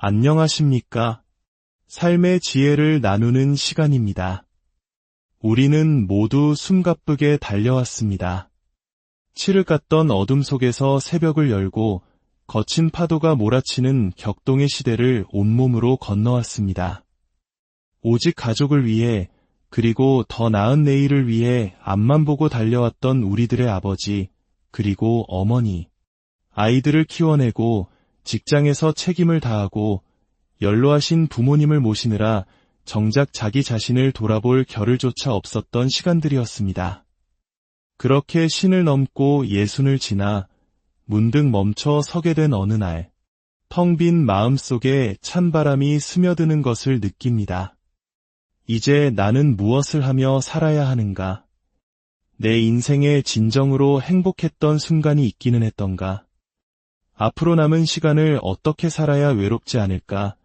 안녕하십니까? 삶의 지혜를 나누는 시간입니다. 우리는 모두 숨가쁘게 달려왔습니다. 칠흑 같던 어둠 속에서 새벽을 열고 거친 파도가 몰아치는 격동의 시대를 온몸으로 건너왔습니다. 오직 가족을 위해, 그리고 더 나은 내일을 위해 앞만 보고 달려왔던 우리들의 아버지, 그리고 어머니, 아이들을 키워내고 직장에서 책임을 다하고 연로하신 부모님을 모시느라 정작 자기 자신을 돌아볼 겨를조차 없었던 시간들이었습니다. 그렇게 신을 넘고 예순을 지나 문득 멈춰 서게 된 어느 날, 텅 빈 마음속에 찬바람이 스며드는 것을 느낍니다. 이제 나는 무엇을 하며 살아야 하는가? 내 인생에 진정으로 행복했던 순간이 있기는 했던가? 앞으로 남은 시간을 어떻게 살아야 외롭지 않을까?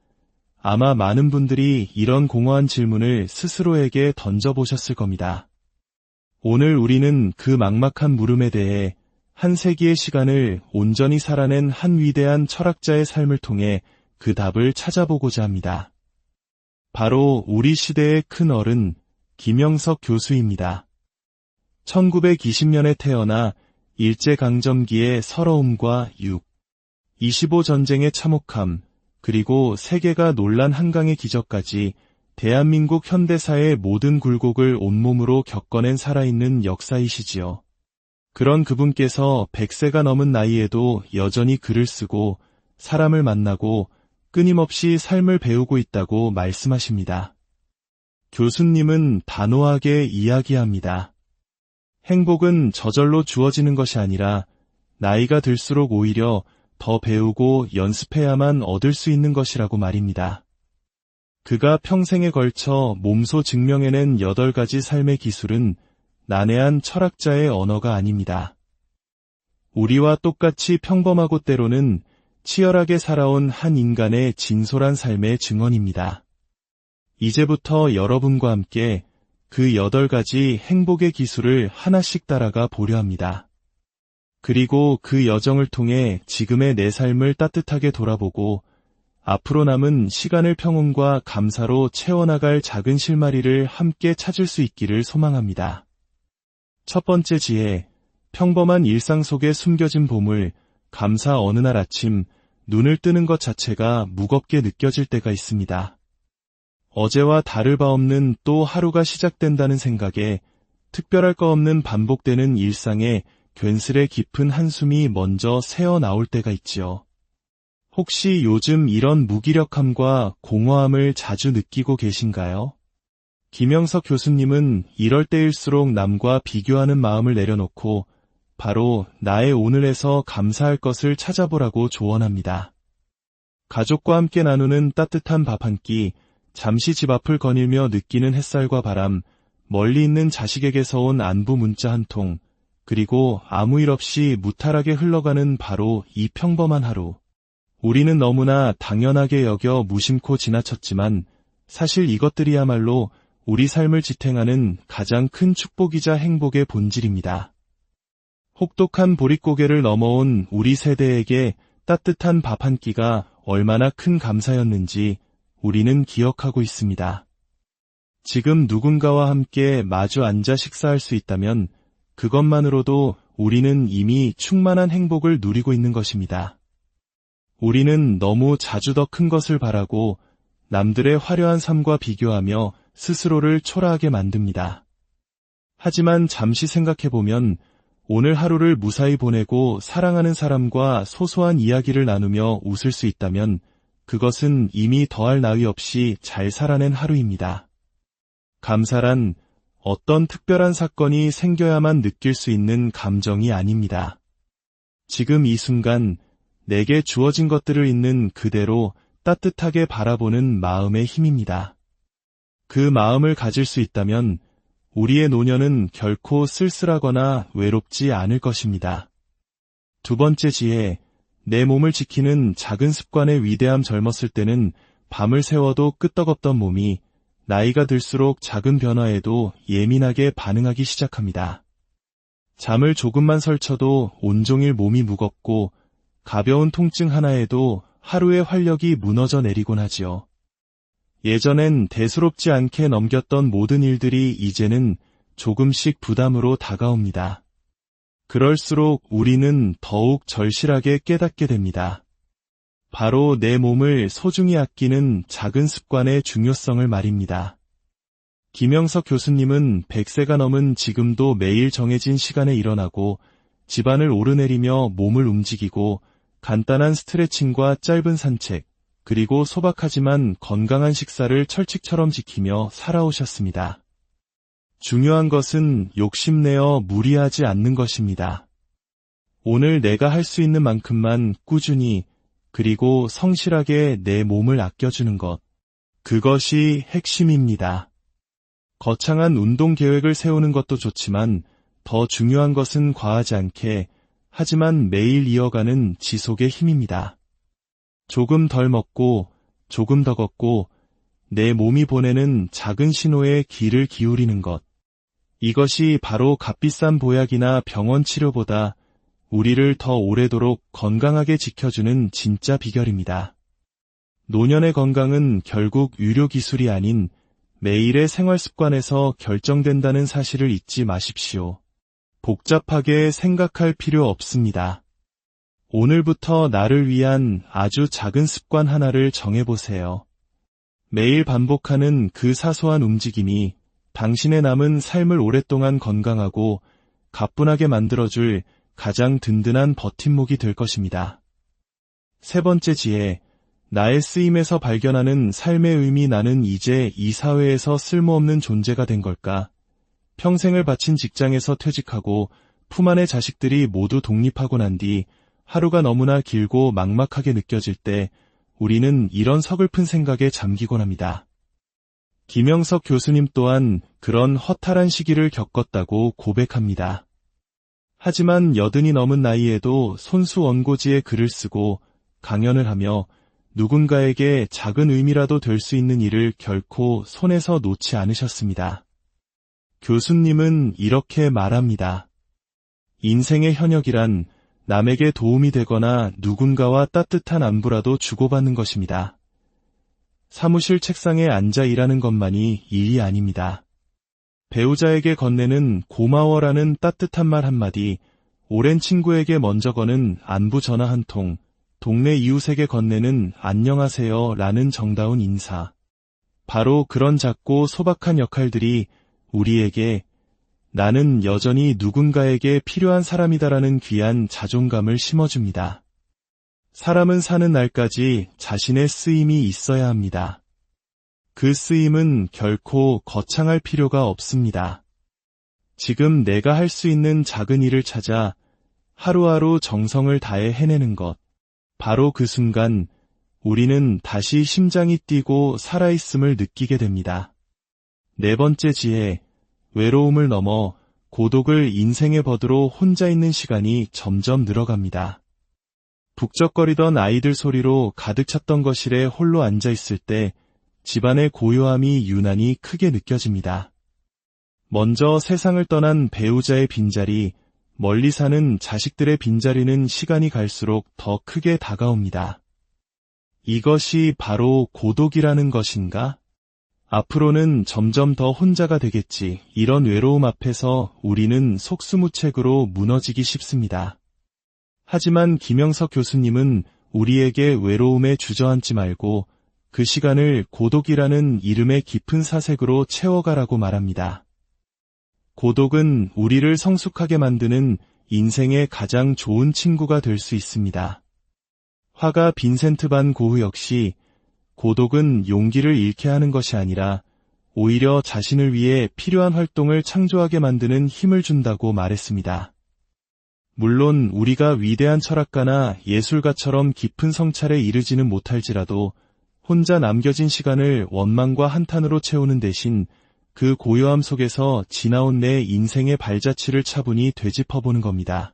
아마 많은 분들이 이런 공허한 질문을 스스로에게 던져보셨을 겁니다. 오늘 우리는 그 막막한 물음에 대해 한 세기의 시간을 온전히 살아낸 한 위대한 철학자의 삶을 통해 그 답을 찾아보고자 합니다. 바로 우리 시대의 큰 어른 김영석 교수입니다. 1920년에 태어나 일제강점기의 서러움과 육, 25전쟁의 참혹함, 그리고 세계가 놀란 한강의 기적까지 대한민국 현대사의 모든 굴곡을 온몸으로 겪어낸 살아있는 역사이시지요. 그런 그분께서 100세가 넘은 나이에도 여전히 글을 쓰고 사람을 만나고 끊임없이 삶을 배우고 있다고 말씀하십니다. 교수님은 단호하게 이야기합니다. 행복은 저절로 주어지는 것이 아니라 나이가 들수록 오히려 더 배우고 연습해야만 얻을 수 있는 것이라고 말입니다. 그가 평생에 걸쳐 몸소 증명해낸 8가지 삶의 기술은 난해한 철학자의 언어가 아닙니다. 우리와 똑같이 평범하고 때로는 치열하게 살아온 한 인간의 진솔한 삶의 증언입니다. 이제부터 여러분과 함께 그 8가지 행복의 기술을 하나씩 따라가 보려 합니다. 그리고 그 여정을 통해 지금의 내 삶을 따뜻하게 돌아보고 앞으로 남은 시간을 평온과 감사로 채워나갈 작은 실마리를 함께 찾을 수 있기를 소망합니다. 첫 번째 지혜, 평범한 일상 속에 숨겨진 보물, 감사. 어느 날 아침 눈을 뜨는 것 자체가 무겁게 느껴질 때가 있습니다. 어제와 다를 바 없는 또 하루가 시작된다는 생각에 특별할 거 없는 반복되는 일상에 괜스레 깊은 한숨이 먼저 새어 나올 때가 있지요. 혹시 요즘 이런 무기력함과 공허함을 자주 느끼고 계신가요? 김영석 교수님은 이럴 때일수록 남과 비교하는 마음을 내려놓고 바로 나의 오늘에서 감사할 것을 찾아보라고 조언합니다. 가족과 함께 나누는 따뜻한 밥 한 끼, 잠시 집 앞을 거닐며 느끼는 햇살과 바람, 멀리 있는 자식에게서 온 안부 문자 한 통, 그리고 아무 일 없이 무탈하게 흘러가는 바로 이 평범한 하루. 우리는 너무나 당연하게 여겨 무심코 지나쳤지만 사실 이것들이야말로 우리 삶을 지탱하는 가장 큰 축복이자 행복의 본질입니다. 혹독한 보릿고개를 넘어온 우리 세대에게 따뜻한 밥 한 끼가 얼마나 큰 감사였는지 우리는 기억하고 있습니다. 지금 누군가와 함께 마주 앉아 식사할 수 있다면 그것만으로도 우리는 이미 충만한 행복을 누리고 있는 것입니다. 우리는 너무 자주 더 큰 것을 바라고 남들의 화려한 삶과 비교하며 스스로를 초라하게 만듭니다. 하지만 잠시 생각해보면 오늘 하루를 무사히 보내고 사랑하는 사람과 소소한 이야기를 나누며 웃을 수 있다면 그것은 이미 더할 나위 없이 잘 살아낸 하루입니다. 감사란 어떤 특별한 사건이 생겨야만 느낄 수 있는 감정이 아닙니다. 지금 이 순간 내게 주어진 것들을 있는 그대로 따뜻하게 바라보는 마음의 힘입니다. 그 마음을 가질 수 있다면 우리의 노년은 결코 쓸쓸하거나 외롭지 않을 것입니다. 두 번째 지혜, 내 몸을 지키는 작은 습관의 위대함. 젊었을 때는 밤을 새워도 끄떡없던 몸이 나이가 들수록 작은 변화에도 예민하게 반응하기 시작합니다. 잠을 조금만 설쳐도 온종일 몸이 무겁고 가벼운 통증 하나에도 하루의 활력이 무너져 내리곤 하지요. 예전엔 대수롭지 않게 넘겼던 모든 일들이 이제는 조금씩 부담으로 다가옵니다. 그럴수록 우리는 더욱 절실하게 깨닫게 됩니다. 바로 내 몸을 소중히 아끼는 작은 습관의 중요성을 말입니다. 김영석 교수님은 100세가 넘은 지금도 매일 정해진 시간에 일어나고 집안을 오르내리며 몸을 움직이고 간단한 스트레칭과 짧은 산책, 그리고 소박하지만 건강한 식사를 철칙처럼 지키며 살아오셨습니다. 중요한 것은 욕심내어 무리하지 않는 것입니다. 오늘 내가 할 수 있는 만큼만 꾸준히 그리고 성실하게 내 몸을 아껴주는 것, 그것이 핵심입니다. 거창한 운동 계획을 세우는 것도 좋지만 더 중요한 것은 과하지 않게 하지만 매일 이어가는 지속의 힘입니다. 조금 덜 먹고 조금 더 걷고 내 몸이 보내는 작은 신호에 귀를 기울이는 것. 이것이 바로 값비싼 보약이나 병원 치료보다 우리를 더 오래도록 건강하게 지켜주는 진짜 비결입니다. 노년의 건강은 결국 의료기술이 아닌 매일의 생활습관에서 결정된다는 사실을 잊지 마십시오. 복잡하게 생각할 필요 없습니다. 오늘부터 나를 위한 아주 작은 습관 하나를 정해보세요. 매일 반복하는 그 사소한 움직임이 당신의 남은 삶을 오랫동안 건강하고 가뿐하게 만들어줄 가장 든든한 버팀목이 될 것입니다. 세 번째 지혜, 나의 쓰임에서 발견하는 삶의 의미. 나는 이제 이 사회에서 쓸모없는 존재가 된 걸까? 평생을 바친 직장에서 퇴직하고 품 안의 자식들이 모두 독립하고 난 뒤 하루가 너무나 길고 막막하게 느껴질 때 우리는 이런 서글픈 생각에 잠기곤 합니다. 김영석 교수님 또한 그런 허탈한 시기를 겪었다고 고백합니다. 하지만 80이 넘은 나이에도 손수 원고지에 글을 쓰고 강연을 하며 누군가에게 작은 의미라도 될 수 있는 일을 결코 손에서 놓지 않으셨습니다. 교수님은 이렇게 말합니다. 인생의 현역이란 남에게 도움이 되거나 누군가와 따뜻한 안부라도 주고받는 것입니다. 사무실 책상에 앉아 일하는 것만이 일이 아닙니다. 배우자에게 건네는 고마워라는 따뜻한 말 한마디, 오랜 친구에게 먼저 거는 안부 전화 한 통, 동네 이웃에게 건네는 안녕하세요 라는 정다운 인사. 바로 그런 작고 소박한 역할들이 우리에게 나는 여전히 누군가에게 필요한 사람이다라는 귀한 자존감을 심어줍니다. 사람은 사는 날까지 자신의 쓰임이 있어야 합니다. 그 쓰임은 결코 거창할 필요가 없습니다. 지금 내가 할 수 있는 작은 일을 찾아 하루하루 정성을 다해 해내는 것. 바로 그 순간 우리는 다시 심장이 뛰고 살아있음을 느끼게 됩니다. 네 번째 지혜, 외로움을 넘어 고독을 인생의 버드로 혼자 있는 시간이 점점 늘어갑니다. 북적거리던 아이들 소리로 가득 찼던 거실에 홀로 앉아 있을 때 집안의 고요함이 유난히 크게 느껴집니다. 먼저 세상을 떠난 배우자의 빈자리, 멀리 사는 자식들의 빈자리는 시간이 갈수록 더 크게 다가옵니다. 이것이 바로 고독이라는 것인가? 앞으로는 점점 더 혼자가 되겠지. 이런 외로움 앞에서 우리는 속수무책으로 무너지기 쉽습니다. 하지만 김영석 교수님은 우리에게 외로움에 주저앉지 말고 그 시간을 고독이라는 이름의 깊은 사색으로 채워가라고 말합니다. 고독은 우리를 성숙하게 만드는 인생의 가장 좋은 친구가 될 수 있습니다. 화가 빈센트 반 고흐 역시 고독은 용기를 잃게 하는 것이 아니라 오히려 자신을 위해 필요한 활동을 창조하게 만드는 힘을 준다고 말했습니다. 물론 우리가 위대한 철학가나 예술가처럼 깊은 성찰에 이르지는 못할지라도 혼자 남겨진 시간을 원망과 한탄으로 채우는 대신 그 고요함 속에서 지나온 내 인생의 발자취를 차분히 되짚어보는 겁니다.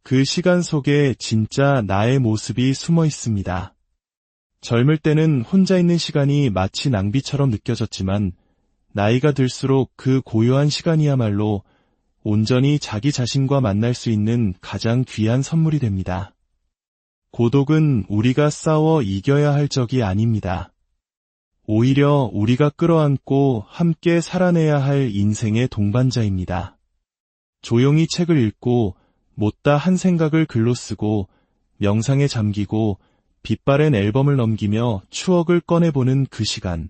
그 시간 속에 진짜 나의 모습이 숨어 있습니다. 젊을 때는 혼자 있는 시간이 마치 낭비처럼 느껴졌지만 나이가 들수록 그 고요한 시간이야말로 온전히 자기 자신과 만날 수 있는 가장 귀한 선물이 됩니다. 고독은 우리가 싸워 이겨야 할 적이 아닙니다. 오히려 우리가 끌어안고 함께 살아내야 할 인생의 동반자입니다. 조용히 책을 읽고 못다 한 생각을 글로 쓰고 명상에 잠기고 빛바랜 앨범을 넘기며 추억을 꺼내보는 그 시간.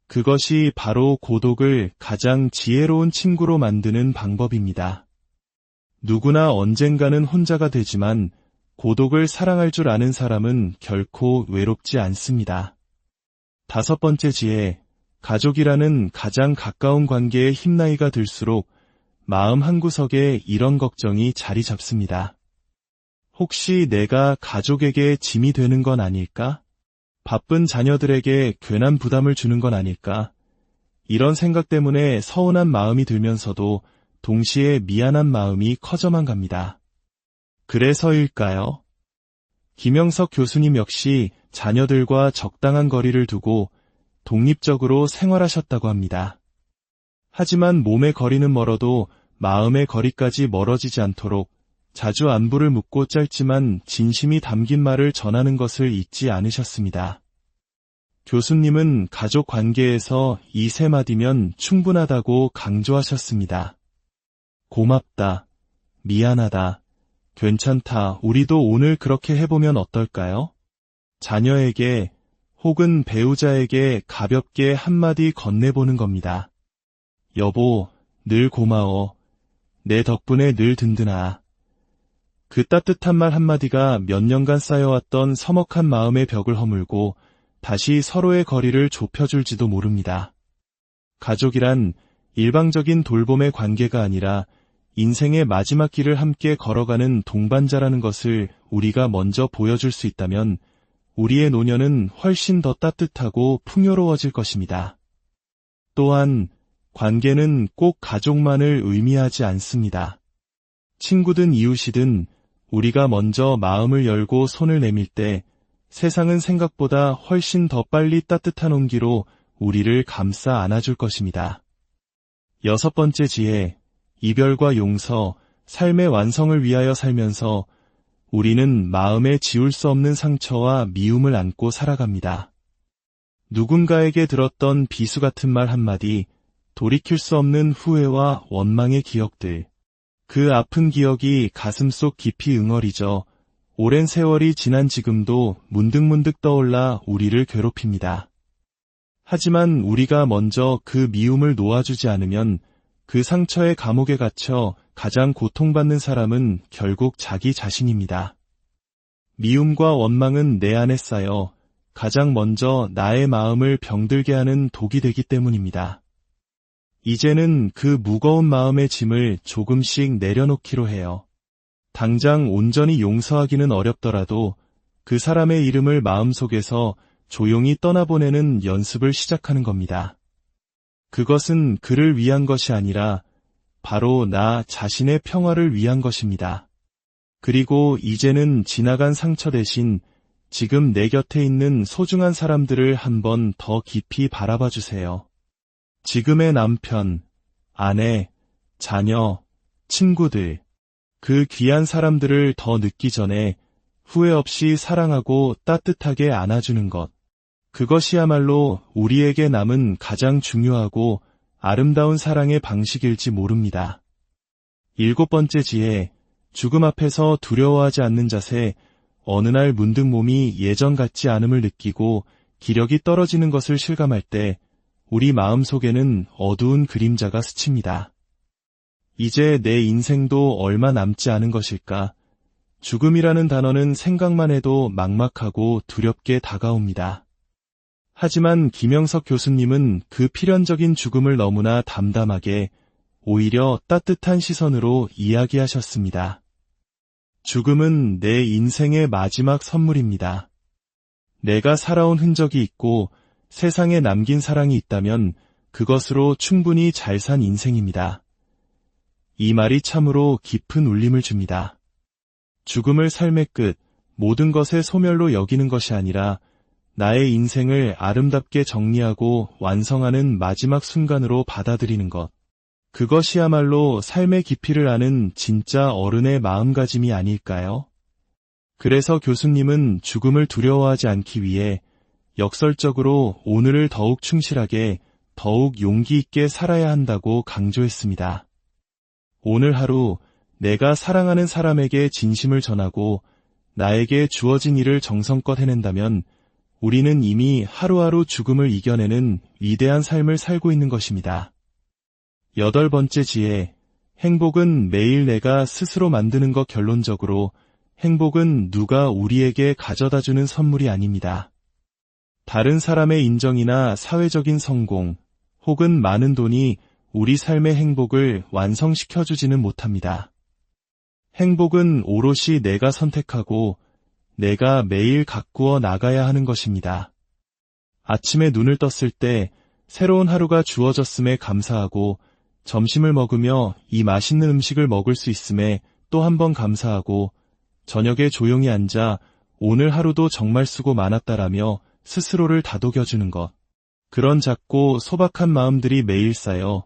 그것이 바로 고독을 가장 지혜로운 친구로 만드는 방법입니다. 누구나 언젠가는 혼자가 되지만 고독을 사랑할 줄 아는 사람은 결코 외롭지 않습니다. 5번째 지혜, 가족이라는 가장 가까운 관계에 힘나이가 들수록 마음 한구석에 이런 걱정이 자리 잡습니다. 혹시 내가 가족에게 짐이 되는 건 아닐까? 바쁜 자녀들에게 괜한 부담을 주는 건 아닐까? 이런 생각 때문에 서운한 마음이 들면서도 동시에 미안한 마음이 커져만 갑니다. 그래서일까요? 김영석 교수님 역시 자녀들과 적당한 거리를 두고 독립적으로 생활하셨다고 합니다. 하지만 몸의 거리는 멀어도 마음의 거리까지 멀어지지 않도록 자주 안부를 묻고 짧지만 진심이 담긴 말을 전하는 것을 잊지 않으셨습니다. 교수님은 가족 관계에서 이 3마디면 충분하다고 강조하셨습니다. 고맙다, 미안하다, 괜찮다, 우리도 오늘 그렇게 해보면 어떨까요? 자녀에게 혹은 배우자에게 가볍게 한마디 건네보는 겁니다. 여보, 늘 고마워. 내 덕분에 늘 든든하. 그 따뜻한 말 한마디가 몇 년간 쌓여왔던 서먹한 마음의 벽을 허물고 다시 서로의 거리를 좁혀줄지도 모릅니다. 가족이란 일방적인 돌봄의 관계가 아니라 인생의 마지막 길을 함께 걸어가는 동반자라는 것을 우리가 먼저 보여줄 수 있다면 우리의 노년은 훨씬 더 따뜻하고 풍요로워질 것입니다. 또한 관계는 꼭 가족만을 의미하지 않습니다. 친구든 이웃이든 우리가 먼저 마음을 열고 손을 내밀 때 세상은 생각보다 훨씬 더 빨리 따뜻한 온기로 우리를 감싸 안아줄 것입니다. 6번째 지혜, 이별과 용서, 삶의 완성을 위하여 살면서 우리는 마음에 지울 수 없는 상처와 미움을 안고 살아갑니다. 누군가에게 들었던 비수 같은 말 한마디, 돌이킬 수 없는 후회와 원망의 기억들. 그 아픈 기억이 가슴속 깊이 응어리져 오랜 세월이 지난 지금도 문득문득 떠올라 우리를 괴롭힙니다. 하지만 우리가 먼저 그 미움을 놓아주지 않으면 그 상처의 감옥에 갇혀 가장 고통받는 사람은 결국 자기 자신입니다. 미움과 원망은 내 안에 쌓여 가장 먼저 나의 마음을 병들게 하는 독이 되기 때문입니다. 이제는 그 무거운 마음의 짐을 조금씩 내려놓기로 해요. 당장 온전히 용서하기는 어렵더라도 그 사람의 이름을 마음속에서 조용히 떠나보내는 연습을 시작하는 겁니다. 그것은 그를 위한 것이 아니라 바로 나 자신의 평화를 위한 것입니다. 그리고 이제는 지나간 상처 대신 지금 내 곁에 있는 소중한 사람들을 한번 더 깊이 바라봐 주세요. 지금의 남편, 아내, 자녀, 친구들, 그 귀한 사람들을 더 늦기 전에 후회 없이 사랑하고 따뜻하게 안아주는 것. 그것이야말로 우리에게 남은 가장 중요하고 아름다운 사랑의 방식일지 모릅니다. 7번째 지혜, 죽음 앞에서 두려워하지 않는 자세. 어느 날 문득 몸이 예전 같지 않음을 느끼고 기력이 떨어지는 것을 실감할 때 우리 마음속에는 어두운 그림자가 스칩니다. 이제 내 인생도 얼마 남지 않은 것일까? 죽음이라는 단어는 생각만 해도 막막하고 두렵게 다가옵니다. 하지만 김영석 교수님은 그 필연적인 죽음을 너무나 담담하게 오히려 따뜻한 시선으로 이야기하셨습니다. 죽음은 내 인생의 마지막 선물입니다. 내가 살아온 흔적이 있고 세상에 남긴 사랑이 있다면 그것으로 충분히 잘 산 인생입니다. 이 말이 참으로 깊은 울림을 줍니다. 죽음을 삶의 끝, 모든 것의 소멸로 여기는 것이 아니라 나의 인생을 아름답게 정리하고 완성하는 마지막 순간으로 받아들이는 것. 그것이야말로 삶의 깊이를 아는 진짜 어른의 마음가짐이 아닐까요? 그래서 교수님은 죽음을 두려워하지 않기 위해 역설적으로 오늘을 더욱 충실하게, 더욱 용기 있게 살아야 한다고 강조했습니다. 오늘 하루 내가 사랑하는 사람에게 진심을 전하고 나에게 주어진 일을 정성껏 해낸다면 우리는 이미 하루하루 죽음을 이겨내는 위대한 삶을 살고 있는 것입니다. 8번째 지혜, 행복은 매일 내가 스스로 만드는 것. 결론적으로 행복은 누가 우리에게 가져다주는 선물이 아닙니다. 다른 사람의 인정이나 사회적인 성공, 혹은 많은 돈이 우리 삶의 행복을 완성시켜주지는 못합니다. 행복은 오롯이 내가 선택하고 내가 매일 가꾸어 나가야 하는 것입니다. 아침에 눈을 떴을 때 새로운 하루가 주어졌음에 감사하고, 점심을 먹으며 이 맛있는 음식을 먹을 수 있음에 또 한 번 감사하고, 저녁에 조용히 앉아 오늘 하루도 정말 수고 많았다라며 스스로를 다독여주는 것. 그런 작고 소박한 마음들이 매일 쌓여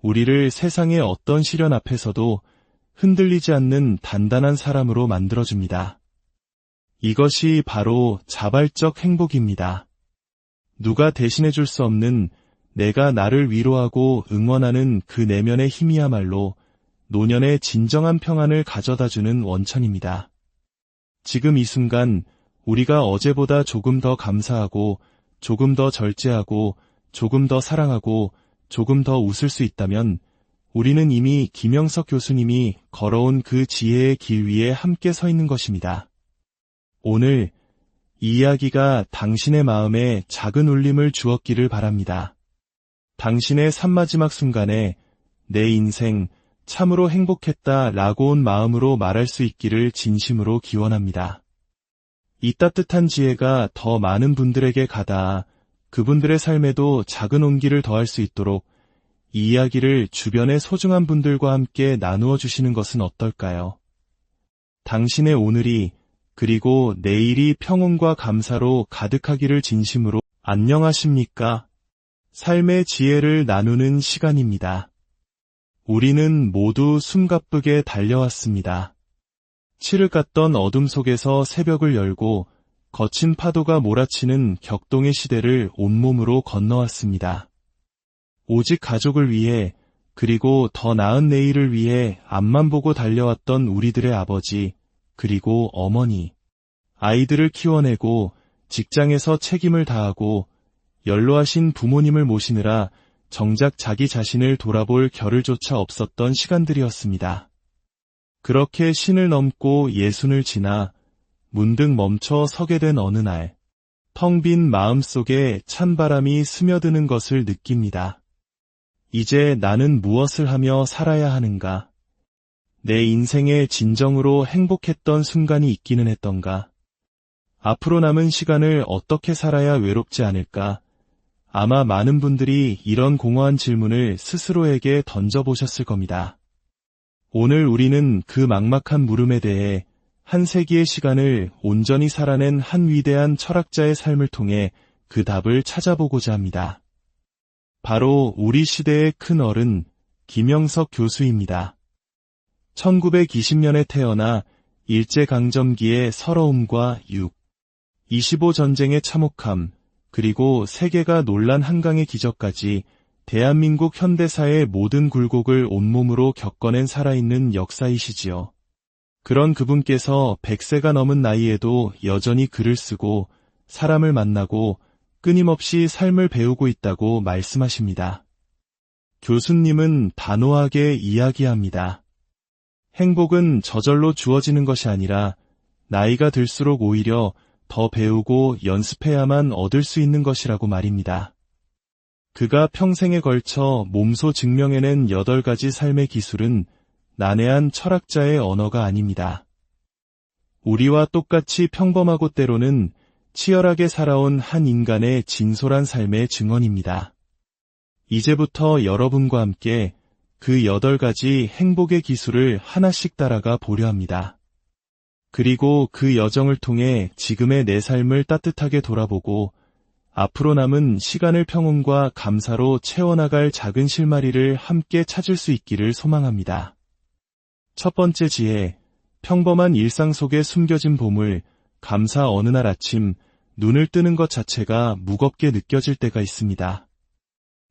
우리를 세상의 어떤 시련 앞에서도 흔들리지 않는 단단한 사람으로 만들어줍니다. 이것이 바로 자발적 행복입니다. 누가 대신해줄 수 없는 내가 나를 위로하고 응원하는 그 내면의 힘이야말로 노년의 진정한 평안을 가져다주는 원천입니다. 지금 이 순간 우리가 어제보다 조금 더 감사하고, 조금 더 절제하고, 조금 더 사랑하고, 조금 더 웃을 수 있다면 우리는 이미 김영석 교수님이 걸어온 그 지혜의 길 위에 함께 서 있는 것입니다. 오늘 이 이야기가 당신의 마음에 작은 울림을 주었기를 바랍니다. 당신의 삶마지막 순간에 내 인생 참으로 행복했다 라고 온 마음으로 말할 수 있기를 진심으로 기원합니다. 이 따뜻한 지혜가 더 많은 분들에게 가닿아 그분들의 삶에도 작은 온기를 더할 수 있도록 이 이야기를 주변의 소중한 분들과 함께 나누어 주시는 것은 어떨까요? 당신의 오늘이, 그리고 내일이 평온과 감사로 가득하기를 진심으로. 안녕하십니까? 삶의 지혜를 나누는 시간입니다. 우리는 모두 숨가쁘게 달려왔습니다. 칠흑 같던 어둠 속에서 새벽을 열고 거친 파도가 몰아치는 격동의 시대를 온몸으로 건너왔습니다. 오직 가족을 위해, 그리고 더 나은 내일을 위해 앞만 보고 달려왔던 우리들의 아버지, 그리고 어머니, 아이들을 키워내고 직장에서 책임을 다하고 연로하신 부모님을 모시느라 정작 자기 자신을 돌아볼 겨를조차 없었던 시간들이었습니다. 그렇게 신을 넘고 예순을 지나 문득 멈춰 서게 된 어느 날, 텅 빈 마음속에 찬바람이 스며드는 것을 느낍니다. 이제 나는 무엇을 하며 살아야 하는가? 내 인생에 진정으로 행복했던 순간이 있기는 했던가? 앞으로 남은 시간을 어떻게 살아야 외롭지 않을까? 아마 많은 분들이 이런 공허한 질문을 스스로에게 던져보셨을 겁니다. 오늘 우리는 그 막막한 물음에 대해 한 세기의 시간을 온전히 살아낸 한 위대한 철학자의 삶을 통해 그 답을 찾아보고자 합니다. 바로 우리 시대의 큰 어른 김영석 교수입니다. 1920년에 태어나 일제강점기의 서러움과 6.25 전쟁의 참혹함, 그리고 세계가 놀란 한강의 기적까지 대한민국 현대사의 모든 굴곡을 온몸으로 겪어낸 살아있는 역사이시지요. 그런 그분께서 100세가 넘은 나이에도 여전히 글을 쓰고 사람을 만나고 끊임없이 삶을 배우고 있다고 말씀하십니다. 교수님은 단호하게 이야기합니다. 행복은 저절로 주어지는 것이 아니라 나이가 들수록 오히려 더 배우고 연습해야만 얻을 수 있는 것이라고 말입니다. 그가 평생에 걸쳐 몸소 증명해낸 8가지 삶의 기술은 난해한 철학자의 언어가 아닙니다. 우리와 똑같이 평범하고 때로는 치열하게 살아온 한 인간의 진솔한 삶의 증언입니다. 이제부터 여러분과 함께 그 8가지 행복의 기술을 하나씩 따라가 보려 합니다. 그리고 그 여정을 통해 지금의 내 삶을 따뜻하게 돌아보고 앞으로 남은 시간을 평온과 감사로 채워나갈 작은 실마리를 함께 찾을 수 있기를 소망합니다. 첫 번째 지혜, 평범한 일상 속에 숨겨진 보물, 감사 어느 날 아침 눈을 뜨는 것 자체가 무겁게 느껴질 때가 있습니다.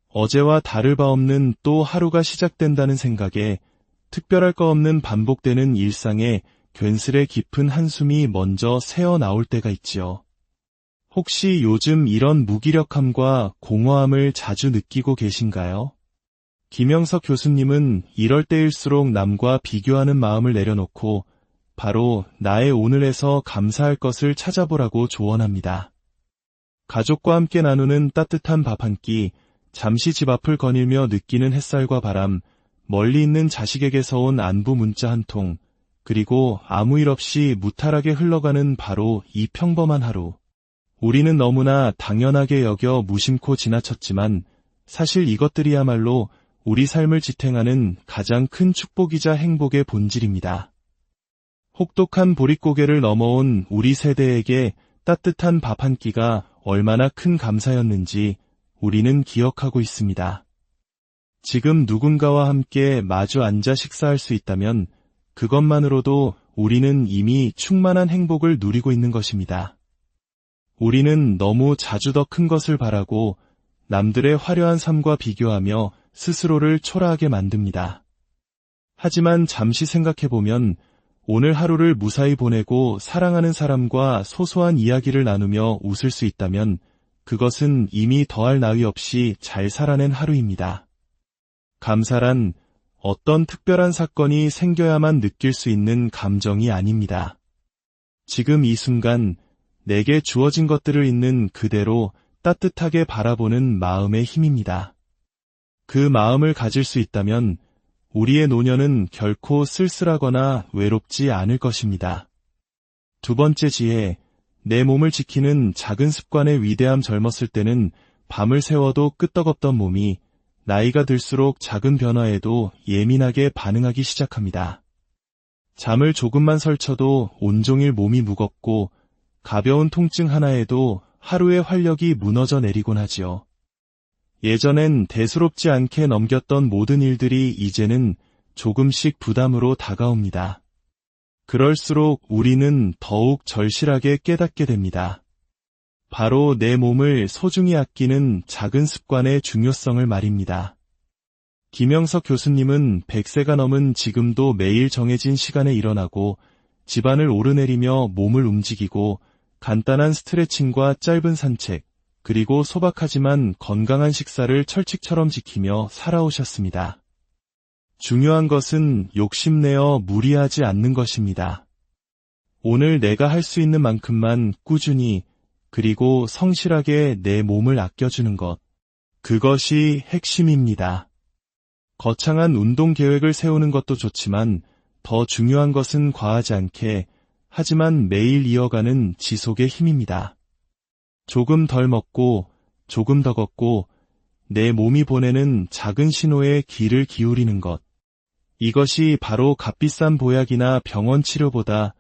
어제와 다를 바 없는 또 하루가 시작된다는 생각에 특별할 거 없는 반복되는 일상에 괜스레 깊은 한숨이 먼저 새어 나올 때가 있지요. 혹시 요즘 이런 무기력함과 공허함을 자주 느끼고 계신가요? 김영석 교수님은 이럴 때일수록 남과 비교하는 마음을 내려놓고 바로 나의 오늘에서 감사할 것을 찾아보라고 조언합니다. 가족과 함께 나누는 따뜻한 밥 한 끼, 잠시 집 앞을 거닐며 느끼는 햇살과 바람, 멀리 있는 자식에게서 온 안부 문자 한 통, 그리고 아무 일 없이 무탈하게 흘러가는 바로 이 평범한 하루. 우리는 너무나 당연하게 여겨 무심코 지나쳤지만 사실 이것들이야말로 우리 삶을 지탱하는 가장 큰 축복이자 행복의 본질입니다. 혹독한 보릿고개를 넘어온 우리 세대에게 따뜻한 밥 한 끼가 얼마나 큰 감사였는지 우리는 기억하고 있습니다. 지금 누군가와 함께 마주 앉아 식사할 수 있다면 그것만으로도 우리는 이미 충만한 행복을 누리고 있는 것입니다. 우리는 너무 자주 더 큰 것을 바라고 남들의 화려한 삶과 비교하며 스스로를 초라하게 만듭니다. 하지만 잠시 생각해보면 오늘 하루를 무사히 보내고 사랑하는 사람과 소소한 이야기를 나누며 웃을 수 있다면 그것은 이미 더할 나위 없이 잘 살아낸 하루입니다. 감사란 어떤 특별한 사건이 생겨야만 느낄 수 있는 감정이 아닙니다. 지금 이 순간 내게 주어진 것들을 있는 그대로 따뜻하게 바라보는 마음의 힘입니다. 그 마음을 가질 수 있다면 우리의 노년은 결코 쓸쓸하거나 외롭지 않을 것입니다. 두 번째 지혜, 내 몸을 지키는 작은 습관의 위대함. 젊었을 때는 밤을 새워도 끄떡없던 몸이 나이가 들수록 작은 변화에도 예민하게 반응하기 시작합니다. 잠을 조금만 설쳐도 온종일 몸이 무겁고 가벼운 통증 하나에도 하루의 활력이 무너져 내리곤 하지요. 예전엔 대수롭지 않게 넘겼던 모든 일들이 이제는 조금씩 부담으로 다가옵니다. 그럴수록 우리는 더욱 절실하게 깨닫게 됩니다. 바로 내 몸을 소중히 아끼는 작은 습관의 중요성을 말입니다. 김영석 교수님은 100세가 넘은 지금도 매일 정해진 시간에 일어나고 집안을 오르내리며 몸을 움직이고 간단한 스트레칭과 짧은 산책, 그리고 소박하지만 건강한 식사를 철칙처럼 지키며 살아오셨습니다. 중요한 것은 욕심내어 무리하지 않는 것입니다. 오늘 내가 할 수 있는 만큼만 꾸준히 그리고 성실하게 내 몸을 아껴주는 것. 그것이 핵심입니다. 거창한 운동 계획을 세우는 것도 좋지만 더 중요한 것은 과하지 않게 하지만 매일 이어가는 지속의 힘입니다. 조금 덜 먹고 조금 더 걷고 내 몸이 보내는 작은 신호에 귀를 기울이는 것. 이것이 바로 값비싼 보약이나 병원 치료보다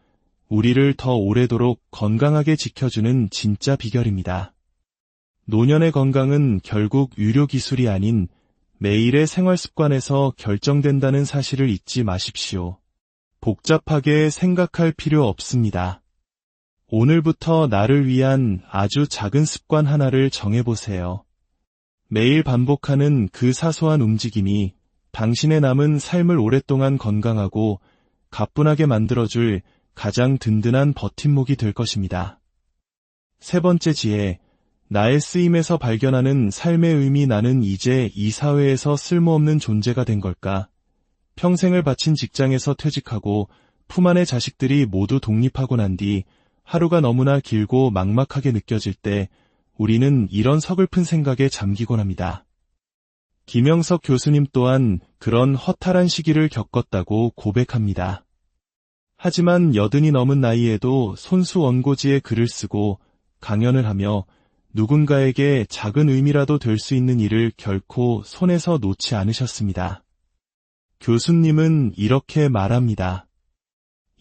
우리를 더 오래도록 건강하게 지켜주는 진짜 비결입니다. 노년의 건강은 결국 의료기술이 아닌 매일의 생활습관에서 결정된다는 사실을 잊지 마십시오. 복잡하게 생각할 필요 없습니다. 오늘부터 나를 위한 아주 작은 습관 하나를 정해보세요. 매일 반복하는 그 사소한 움직임이 당신의 남은 삶을 오랫동안 건강하고 가뿐하게 만들어줄 가장 든든한 버팀목이 될 것입니다. 세 번째 지혜, 나의 쓰임에서 발견하는 삶의 의미. 나는 이제 이 사회에서 쓸모없는 존재가 된 걸까? 평생을 바친 직장에서 퇴직하고 품 안의 자식들이 모두 독립하고 난 뒤 하루가 너무나 길고 막막하게 느껴질 때 우리는 이런 서글픈 생각에 잠기곤 합니다. 김영석 교수님 또한 그런 허탈한 시기를 겪었다고 고백합니다. 하지만 80이 넘은 나이에도 손수 원고지에 글을 쓰고 강연을 하며 누군가에게 작은 의미라도 될 수 있는 일을 결코 손에서 놓지 않으셨습니다. 교수님은 이렇게 말합니다.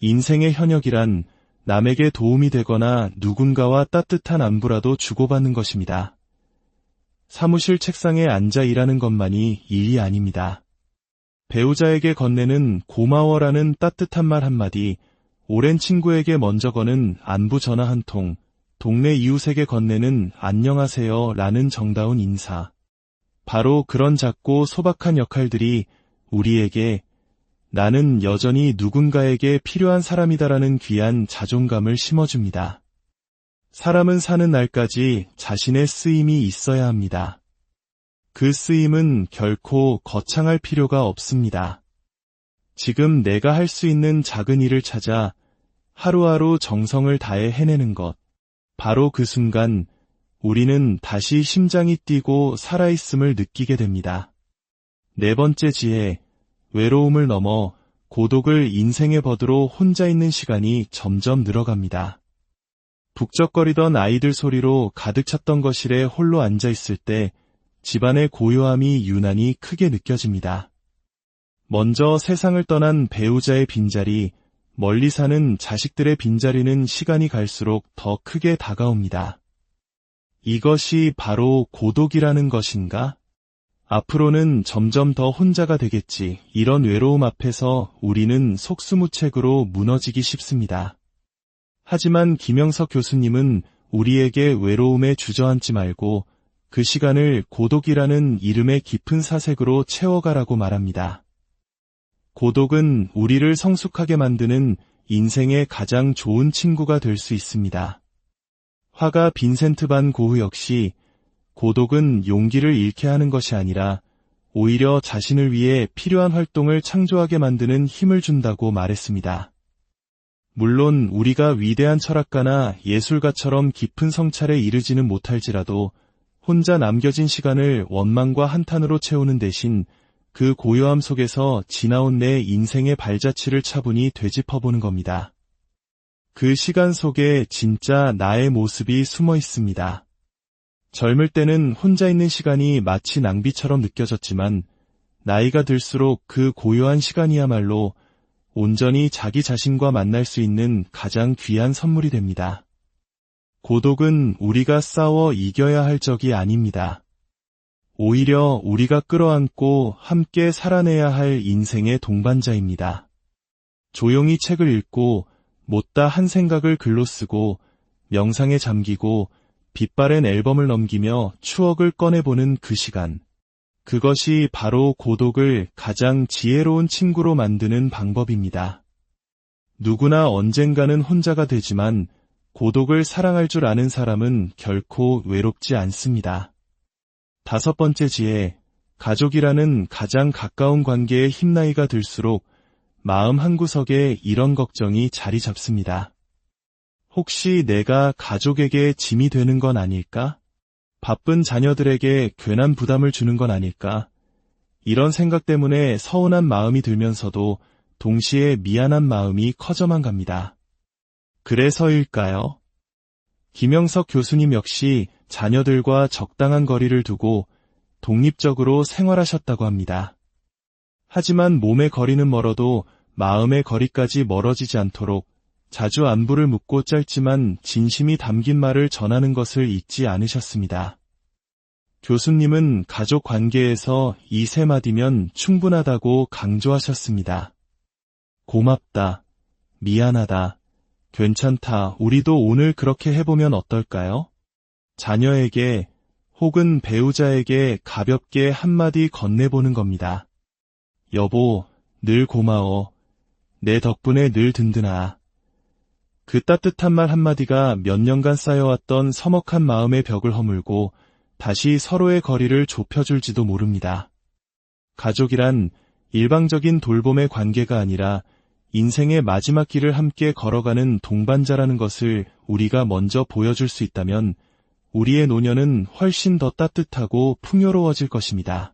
인생의 현역이란 남에게 도움이 되거나 누군가와 따뜻한 안부라도 주고받는 것입니다. 사무실 책상에 앉아 일하는 것만이 일이 아닙니다. 배우자에게 건네는 고마워라는 따뜻한 말 한마디, 오랜 친구에게 먼저 거는 안부 전화 한 통, 동네 이웃에게 건네는 안녕하세요 라는 정다운 인사. 바로 그런 작고 소박한 역할들이 우리에게 나는 여전히 누군가에게 필요한 사람이다라는 귀한 자존감을 심어줍니다. 사람은 사는 날까지 자신의 쓰임이 있어야 합니다. 그 쓰임은 결코 거창할 필요가 없습니다. 지금 내가 할 수 있는 작은 일을 찾아 하루하루 정성을 다해 해내는 것. 바로 그 순간 우리는 다시 심장이 뛰고 살아있음을 느끼게 됩니다. 네 번째 지혜, 외로움을 넘어 고독을 인생의 버드로 혼자 있는 시간이 점점 늘어갑니다. 북적거리던 아이들 소리로 가득 찼던 거실에 홀로 앉아있을 때 집안의 고요함이 유난히 크게 느껴집니다. 먼저 세상을 떠난 배우자의 빈자리, 멀리 사는 자식들의 빈자리는 시간이 갈수록 더 크게 다가옵니다. 이것이 바로 고독이라는 것인가? 앞으로는 점점 더 혼자가 되겠지. 이런 외로움 앞에서 우리는 속수무책으로 무너지기 쉽습니다. 하지만 김영석 교수님은 우리에게 외로움에 주저앉지 말고 그 시간을 고독이라는 이름의 깊은 사색으로 채워가라고 말합니다. 고독은 우리를 성숙하게 만드는 인생의 가장 좋은 친구가 될 수 있습니다. 화가 빈센트 반 고흐 역시 고독은 용기를 잃게 하는 것이 아니라 오히려 자신을 위해 필요한 활동을 창조하게 만드는 힘을 준다고 말했습니다. 물론 우리가 위대한 철학가나 예술가처럼 깊은 성찰에 이르지는 못할지라도 혼자 남겨진 시간을 원망과 한탄으로 채우는 대신 그 고요함 속에서 지나온 내 인생의 발자취를 차분히 되짚어보는 겁니다. 그 시간 속에 진짜 나의 모습이 숨어 있습니다. 젊을 때는 혼자 있는 시간이 마치 낭비처럼 느껴졌지만 나이가 들수록 그 고요한 시간이야말로 온전히 자기 자신과 만날 수 있는 가장 귀한 선물이 됩니다. 고독은 우리가 싸워 이겨야 할 적이 아닙니다. 오히려 우리가 끌어안고 함께 살아내야 할 인생의 동반자입니다. 조용히 책을 읽고 못다 한 생각을 글로 쓰고 명상에 잠기고 빛바랜 앨범을 넘기며 추억을 꺼내보는 그 시간. 그것이 바로 고독을 가장 지혜로운 친구로 만드는 방법입니다. 누구나 언젠가는 혼자가 되지만 고독을 사랑할 줄 아는 사람은 결코 외롭지 않습니다. 다섯 번째 지혜, 가족이라는 가장 가까운 관계에 힘나이가 들수록 마음 한구석에 이런 걱정이 자리 잡습니다. 혹시 내가 가족에게 짐이 되는 건 아닐까? 바쁜 자녀들에게 괜한 부담을 주는 건 아닐까? 이런 생각 때문에 서운한 마음이 들면서도 동시에 미안한 마음이 커져만 갑니다. 그래서일까요? 김영석 교수님 역시 자녀들과 적당한 거리를 두고 독립적으로 생활하셨다고 합니다. 하지만 몸의 거리는 멀어도 마음의 거리까지 멀어지지 않도록 자주 안부를 묻고 짧지만 진심이 담긴 말을 전하는 것을 잊지 않으셨습니다. 교수님은 가족 관계에서 이 세 마디면 충분하다고 강조하셨습니다. 고맙다, 미안하다, 괜찮다, 우리도 오늘 그렇게 해보면 어떨까요? 자녀에게 혹은 배우자에게 가볍게 한마디 건네보는 겁니다. 여보, 늘 고마워. 내 덕분에 늘 든든하. 그 따뜻한 말 한마디가 몇 년간 쌓여왔던 서먹한 마음의 벽을 허물고 다시 서로의 거리를 좁혀줄지도 모릅니다. 가족이란 일방적인 돌봄의 관계가 아니라 인생의 마지막 길을 함께 걸어가는 동반자라는 것을 우리가 먼저 보여줄 수 있다면 우리의 노년은 훨씬 더 따뜻하고 풍요로워질 것입니다.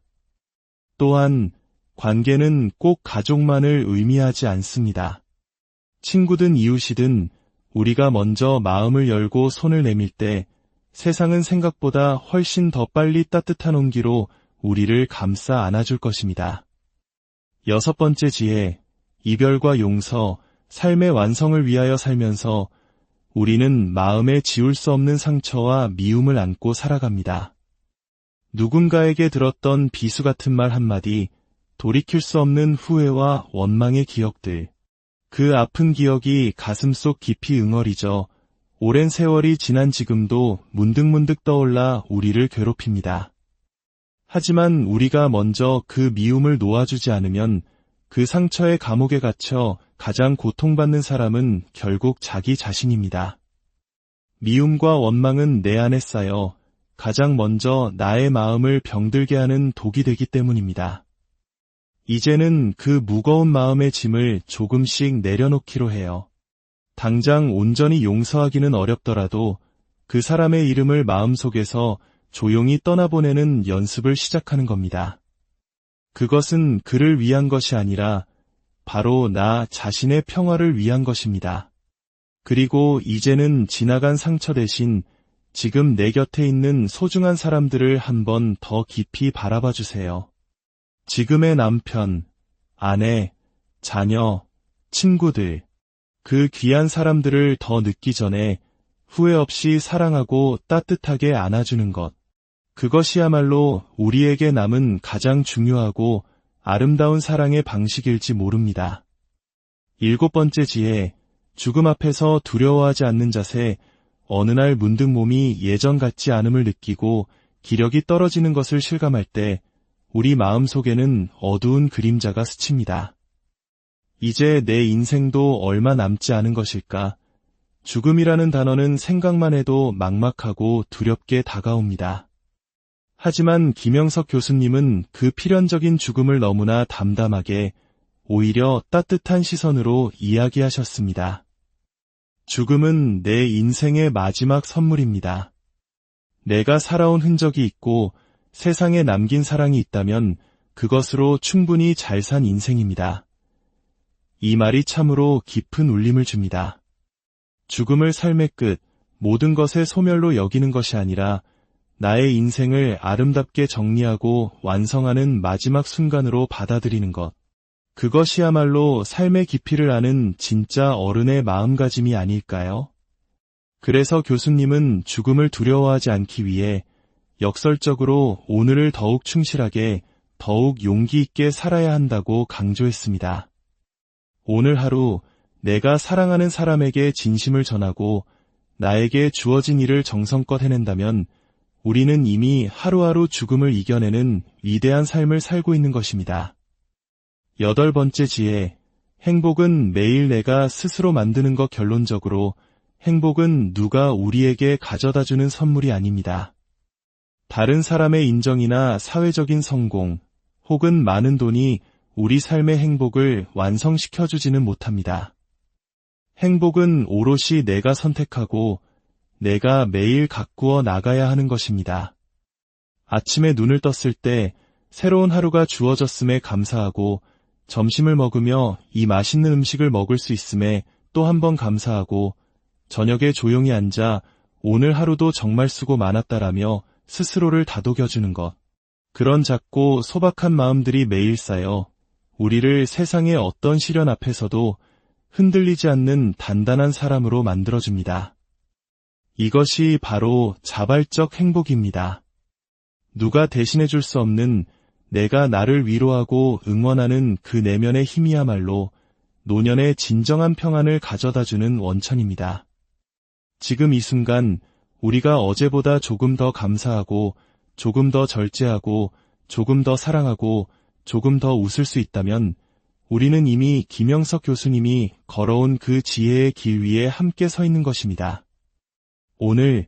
또한 관계는 꼭 가족만을 의미하지 않습니다. 친구든 이웃이든 우리가 먼저 마음을 열고 손을 내밀 때 세상은 생각보다 훨씬 더 빨리 따뜻한 온기로 우리를 감싸 안아줄 것입니다. 여섯 번째 지혜, 이별과 용서, 삶의 완성을 위하여 살면서 우리는 마음에 지울 수 없는 상처와 미움을 안고 살아갑니다. 누군가에게 들었던 비수 같은 말 한마디, 돌이킬 수 없는 후회와 원망의 기억들. 그 아픈 기억이 가슴속 깊이 응어리져 오랜 세월이 지난 지금도 문득문득 떠올라 우리를 괴롭힙니다. 하지만 우리가 먼저 그 미움을 놓아주지 않으면 그 상처의 감옥에 갇혀 가장 고통받는 사람은 결국 자기 자신입니다. 미움과 원망은 내 안에 쌓여 가장 먼저 나의 마음을 병들게 하는 독이 되기 때문입니다. 이제는 그 무거운 마음의 짐을 조금씩 내려놓기로 해요. 당장 온전히 용서하기는 어렵더라도 그 사람의 이름을 마음속에서 조용히 떠나보내는 연습을 시작하는 겁니다. 그것은 그를 위한 것이 아니라 바로 나 자신의 평화를 위한 것입니다. 그리고 이제는 지나간 상처 대신 지금 내 곁에 있는 소중한 사람들을 한 번 더 깊이 바라봐 주세요. 지금의 남편, 아내, 자녀, 친구들, 그 귀한 사람들을 더 늦기 전에 후회 없이 사랑하고 따뜻하게 안아주는 것. 그것이야말로 우리에게 남은 가장 중요하고 아름다운 사랑의 방식일지 모릅니다. 7번째 지혜, 죽음 앞에서 두려워하지 않는 자세. 어느 날 문득 몸이 예전 같지 않음을 느끼고 기력이 떨어지는 것을 실감할 때 우리 마음속에는 어두운 그림자가 스칩니다. 이제 내 인생도 얼마 남지 않은 것일까? 죽음이라는 단어는 생각만 해도 막막하고 두렵게 다가옵니다. 하지만 김영석 교수님은 그 필연적인 죽음을 너무나 담담하게 오히려 따뜻한 시선으로 이야기하셨습니다. 죽음은 내 인생의 마지막 선물입니다. 내가 살아온 흔적이 있고 세상에 남긴 사랑이 있다면 그것으로 충분히 잘 산 인생입니다. 이 말이 참으로 깊은 울림을 줍니다. 죽음을 삶의 끝, 모든 것의 소멸로 여기는 것이 아니라 나의 인생을 아름답게 정리하고 완성하는 마지막 순간으로 받아들이는 것. 그것이야말로 삶의 깊이를 아는 진짜 어른의 마음가짐이 아닐까요? 그래서 교수님은 죽음을 두려워하지 않기 위해 역설적으로 오늘을 더욱 충실하게, 더욱 용기 있게 살아야 한다고 강조했습니다. 오늘 하루 내가 사랑하는 사람에게 진심을 전하고 나에게 주어진 일을 정성껏 해낸다면 우리는 이미 하루하루 죽음을 이겨내는 위대한 삶을 살고 있는 것입니다. 8번째 지혜, 행복은 매일 내가 스스로 만드는 것. 결론적으로 행복은 누가 우리에게 가져다주는 선물이 아닙니다. 다른 사람의 인정이나 사회적인 성공, 혹은 많은 돈이 우리 삶의 행복을 완성시켜주지는 못합니다. 행복은 오롯이 내가 선택하고 내가 매일 가꾸어 나가야 하는 것입니다. 아침에 눈을 떴을 때 새로운 하루가 주어졌음에 감사하고 점심을 먹으며 이 맛있는 음식을 먹을 수 있음에 또 한 번 감사하고 저녁에 조용히 앉아 오늘 하루도 정말 수고 많았다라며 스스로를 다독여주는 것. 그런 작고 소박한 마음들이 매일 쌓여 우리를 세상의 어떤 시련 앞에서도 흔들리지 않는 단단한 사람으로 만들어줍니다. 이것이 바로 자발적 행복입니다. 누가 대신해줄 수 없는 내가 나를 위로하고 응원하는 그 내면의 힘이야말로 노년의 진정한 평안을 가져다주는 원천입니다. 지금 이 순간 우리가 어제보다 조금 더 감사하고 조금 더 절제하고 조금 더 사랑하고 조금 더 웃을 수 있다면 우리는 이미 김영석 교수님이 걸어온 그 지혜의 길 위에 함께 서 있는 것입니다. 오늘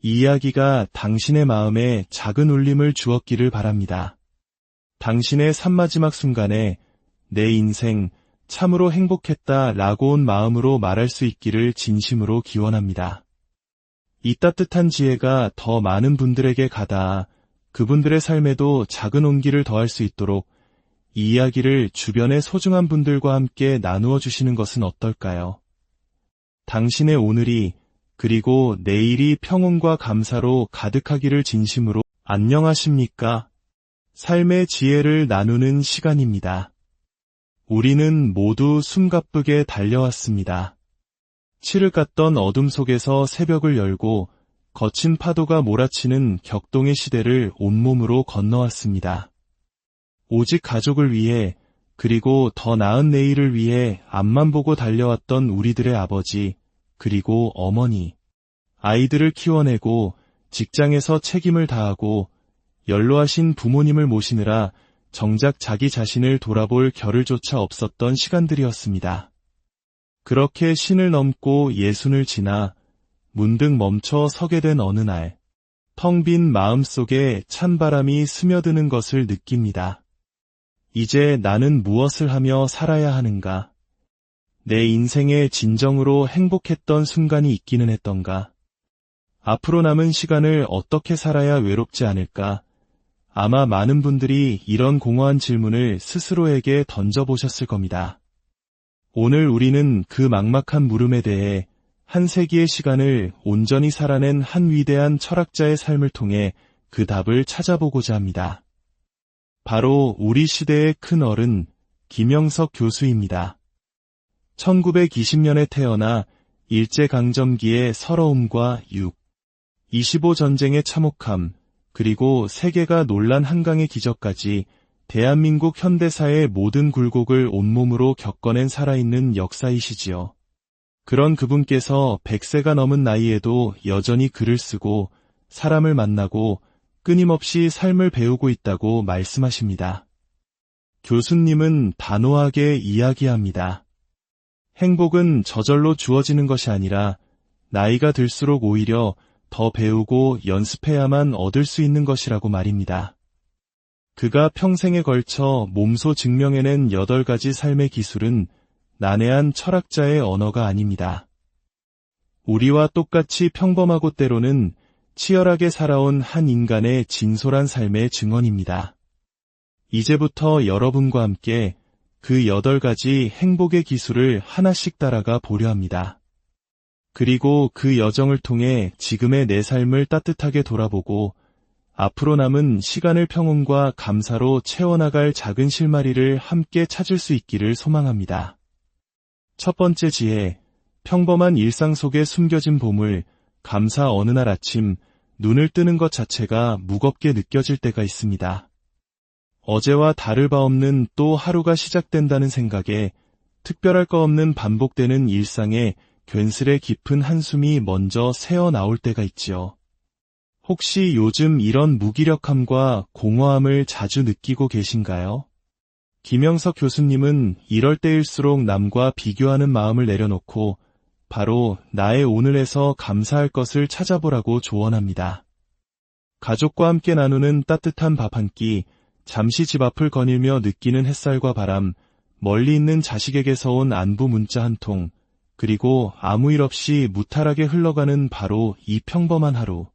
이 이야기가 당신의 마음에 작은 울림을 주었기를 바랍니다. 당신의 삶마지막 순간에 내 인생 참으로 행복했다라고 온 마음으로 말할 수 있기를 진심으로 기원합니다. 이 따뜻한 지혜가 더 많은 분들에게 가닿아 그분들의 삶에도 작은 온기를 더할 수 있도록 이 이야기를 주변의 소중한 분들과 함께 나누어 주시는 것은 어떨까요? 당신의 오늘이 그리고 내일이 평온과 감사로 가득하기를 진심으로. 안녕하십니까? 삶의 지혜를 나누는 시간입니다. 우리는 모두 숨가쁘게 달려왔습니다. 칠흑 같던 어둠 속에서 새벽을 열고 거친 파도가 몰아치는 격동의 시대를 온몸으로 건너왔습니다. 오직 가족을 위해, 그리고 더 나은 내일을 위해 앞만 보고 달려왔던 우리들의 아버지, 그리고 어머니, 아이들을 키워내고 직장에서 책임을 다하고 연로하신 부모님을 모시느라 정작 자기 자신을 돌아볼 겨를조차 없었던 시간들이었습니다. 그렇게 신을 넘고 예순을 지나 문득 멈춰 서게 된 어느 날, 텅 빈 마음속에 찬바람이 스며드는 것을 느낍니다. 이제 나는 무엇을 하며 살아야 하는가? 내 인생에 진정으로 행복했던 순간이 있기는 했던가? 앞으로 남은 시간을 어떻게 살아야 외롭지 않을까? 아마 많은 분들이 이런 공허한 질문을 스스로에게 던져보셨을 겁니다. 오늘 우리는 그 막막한 물음에 대해 한 세기의 시간을 온전히 살아낸 한 위대한 철학자의 삶을 통해 그 답을 찾아보고자 합니다. 바로 우리 시대의 큰 어른 김영석 교수입니다. 1920년에 태어나 일제강점기의 서러움과 25 전쟁의 참혹함, 그리고 세계가 놀란 한강의 기적까지 대한민국 현대사의 모든 굴곡을 온몸으로 겪어낸 살아있는 역사이시지요. 그런 그분께서 100세가 넘은 나이에도 여전히 글을 쓰고 사람을 만나고 끊임없이 삶을 배우고 있다고 말씀하십니다. 교수님은 단호하게 이야기합니다. 행복은 저절로 주어지는 것이 아니라 나이가 들수록 오히려 더 배우고 연습해야만 얻을 수 있는 것이라고 말입니다. 그가 평생에 걸쳐 몸소 증명해낸 8가지 삶의 기술은 난해한 철학자의 언어가 아닙니다. 우리와 똑같이 평범하고 때로는 치열하게 살아온 한 인간의 진솔한 삶의 증언입니다. 이제부터 여러분과 함께 그 8가지 행복의 기술을 하나씩 따라가 보려 합니다. 그리고 그 여정을 통해 지금의 내 삶을 따뜻하게 돌아보고 앞으로 남은 시간을 평온과 감사로 채워나갈 작은 실마리를 함께 찾을 수 있기를 소망합니다. 첫 번째 지혜, 평범한 일상 속에 숨겨진 보물, 감사. 어느 날 아침 눈을 뜨는 것 자체가 무겁게 느껴질 때가 있습니다. 어제와 다를 바 없는 또 하루가 시작된다는 생각에 특별할 거 없는 반복되는 일상에 괜스레 깊은 한숨이 먼저 새어 나올 때가 있지요. 혹시 요즘 이런 무기력함과 공허함을 자주 느끼고 계신가요? 김영석 교수님은 이럴 때일수록 남과 비교하는 마음을 내려놓고 바로 나의 오늘에서 감사할 것을 찾아보라고 조언합니다. 가족과 함께 나누는 따뜻한 밥 한 끼, 잠시 집 앞을 거닐며 느끼는 햇살과 바람, 멀리 있는 자식에게서 온 안부 문자 한 통, 그리고 아무 일 없이 무탈하게 흘러가는 바로 이 평범한 하루.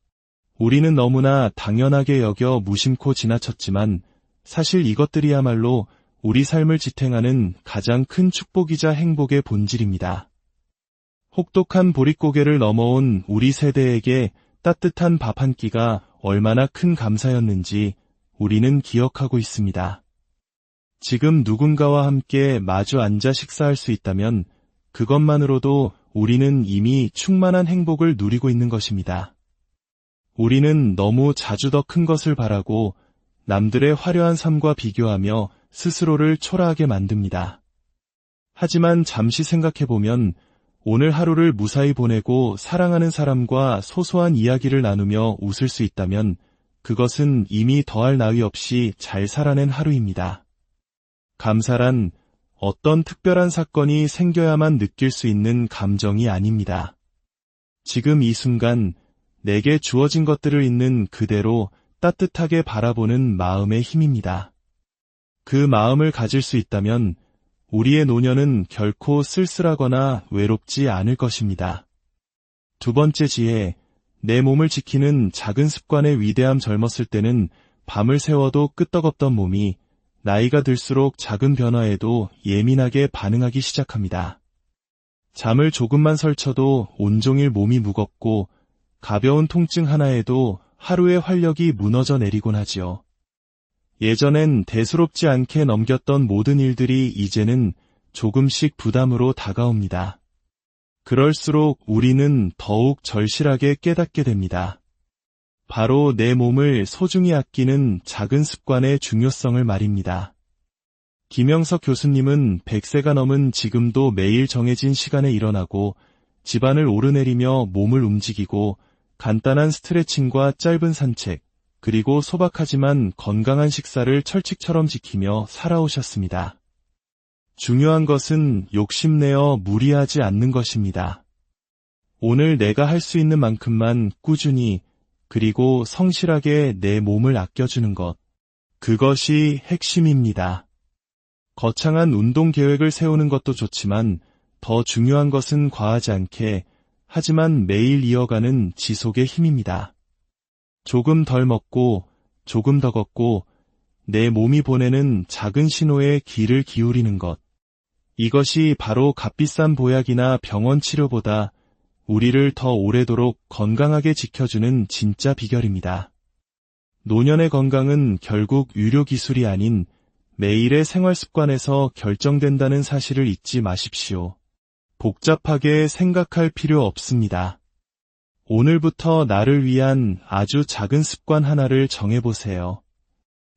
우리는 너무나 당연하게 여겨 무심코 지나쳤지만 사실 이것들이야말로 우리 삶을 지탱하는 가장 큰 축복이자 행복의 본질입니다. 혹독한 보릿고개를 넘어온 우리 세대에게 따뜻한 밥 한 끼가 얼마나 큰 감사였는지 우리는 기억하고 있습니다. 지금 누군가와 함께 마주 앉아 식사할 수 있다면 그것만으로도 우리는 이미 충만한 행복을 누리고 있는 것입니다. 우리는 너무 자주 더 큰 것을 바라고 남들의 화려한 삶과 비교하며 스스로를 초라하게 만듭니다. 하지만 잠시 생각해보면 오늘 하루를 무사히 보내고 사랑하는 사람과 소소한 이야기를 나누며 웃을 수 있다면 그것은 이미 더할 나위 없이 잘 살아낸 하루입니다. 감사란 어떤 특별한 사건이 생겨야만 느낄 수 있는 감정이 아닙니다. 지금 이 순간 내게 주어진 것들을 있는 그대로 따뜻하게 바라보는 마음의 힘입니다. 그 마음을 가질 수 있다면 우리의 노년은 결코 쓸쓸하거나 외롭지 않을 것입니다. 두 번째 지혜, 내 몸을 지키는 작은 습관의 위대함. 젊었을 때는 밤을 새워도 끄떡없던 몸이 나이가 들수록 작은 변화에도 예민하게 반응하기 시작합니다. 잠을 조금만 설쳐도 온종일 몸이 무겁고 가벼운 통증 하나에도 하루의 활력이 무너져 내리곤 하지요. 예전엔 대수롭지 않게 넘겼던 모든 일들이 이제는 조금씩 부담으로 다가옵니다. 그럴수록 우리는 더욱 절실하게 깨닫게 됩니다. 바로 내 몸을 소중히 아끼는 작은 습관의 중요성을 말입니다. 김영석 교수님은 100세가 넘은 지금도 매일 정해진 시간에 일어나고 집안을 오르내리며 몸을 움직이고 간단한 스트레칭과 짧은 산책, 그리고 소박하지만 건강한 식사를 철칙처럼 지키며 살아오셨습니다. 중요한 것은 욕심내어 무리하지 않는 것입니다. 오늘 내가 할 수 있는 만큼만 꾸준히 그리고 성실하게 내 몸을 아껴주는 것. 그것이 핵심입니다. 거창한 운동 계획을 세우는 것도 좋지만 더 중요한 것은 과하지 않게 하지만 매일 이어가는 지속의 힘입니다. 조금 덜 먹고 조금 더 걷고 내 몸이 보내는 작은 신호에 귀를 기울이는 것. 이것이 바로 값비싼 보약이나 병원 치료보다 우리를 더 오래도록 건강하게 지켜주는 진짜 비결입니다. 노년의 건강은 결국 의료기술이 아닌 매일의 생활습관에서 결정된다는 사실을 잊지 마십시오. 복잡하게 생각할 필요 없습니다. 오늘부터 나를 위한 아주 작은 습관 하나를 정해보세요.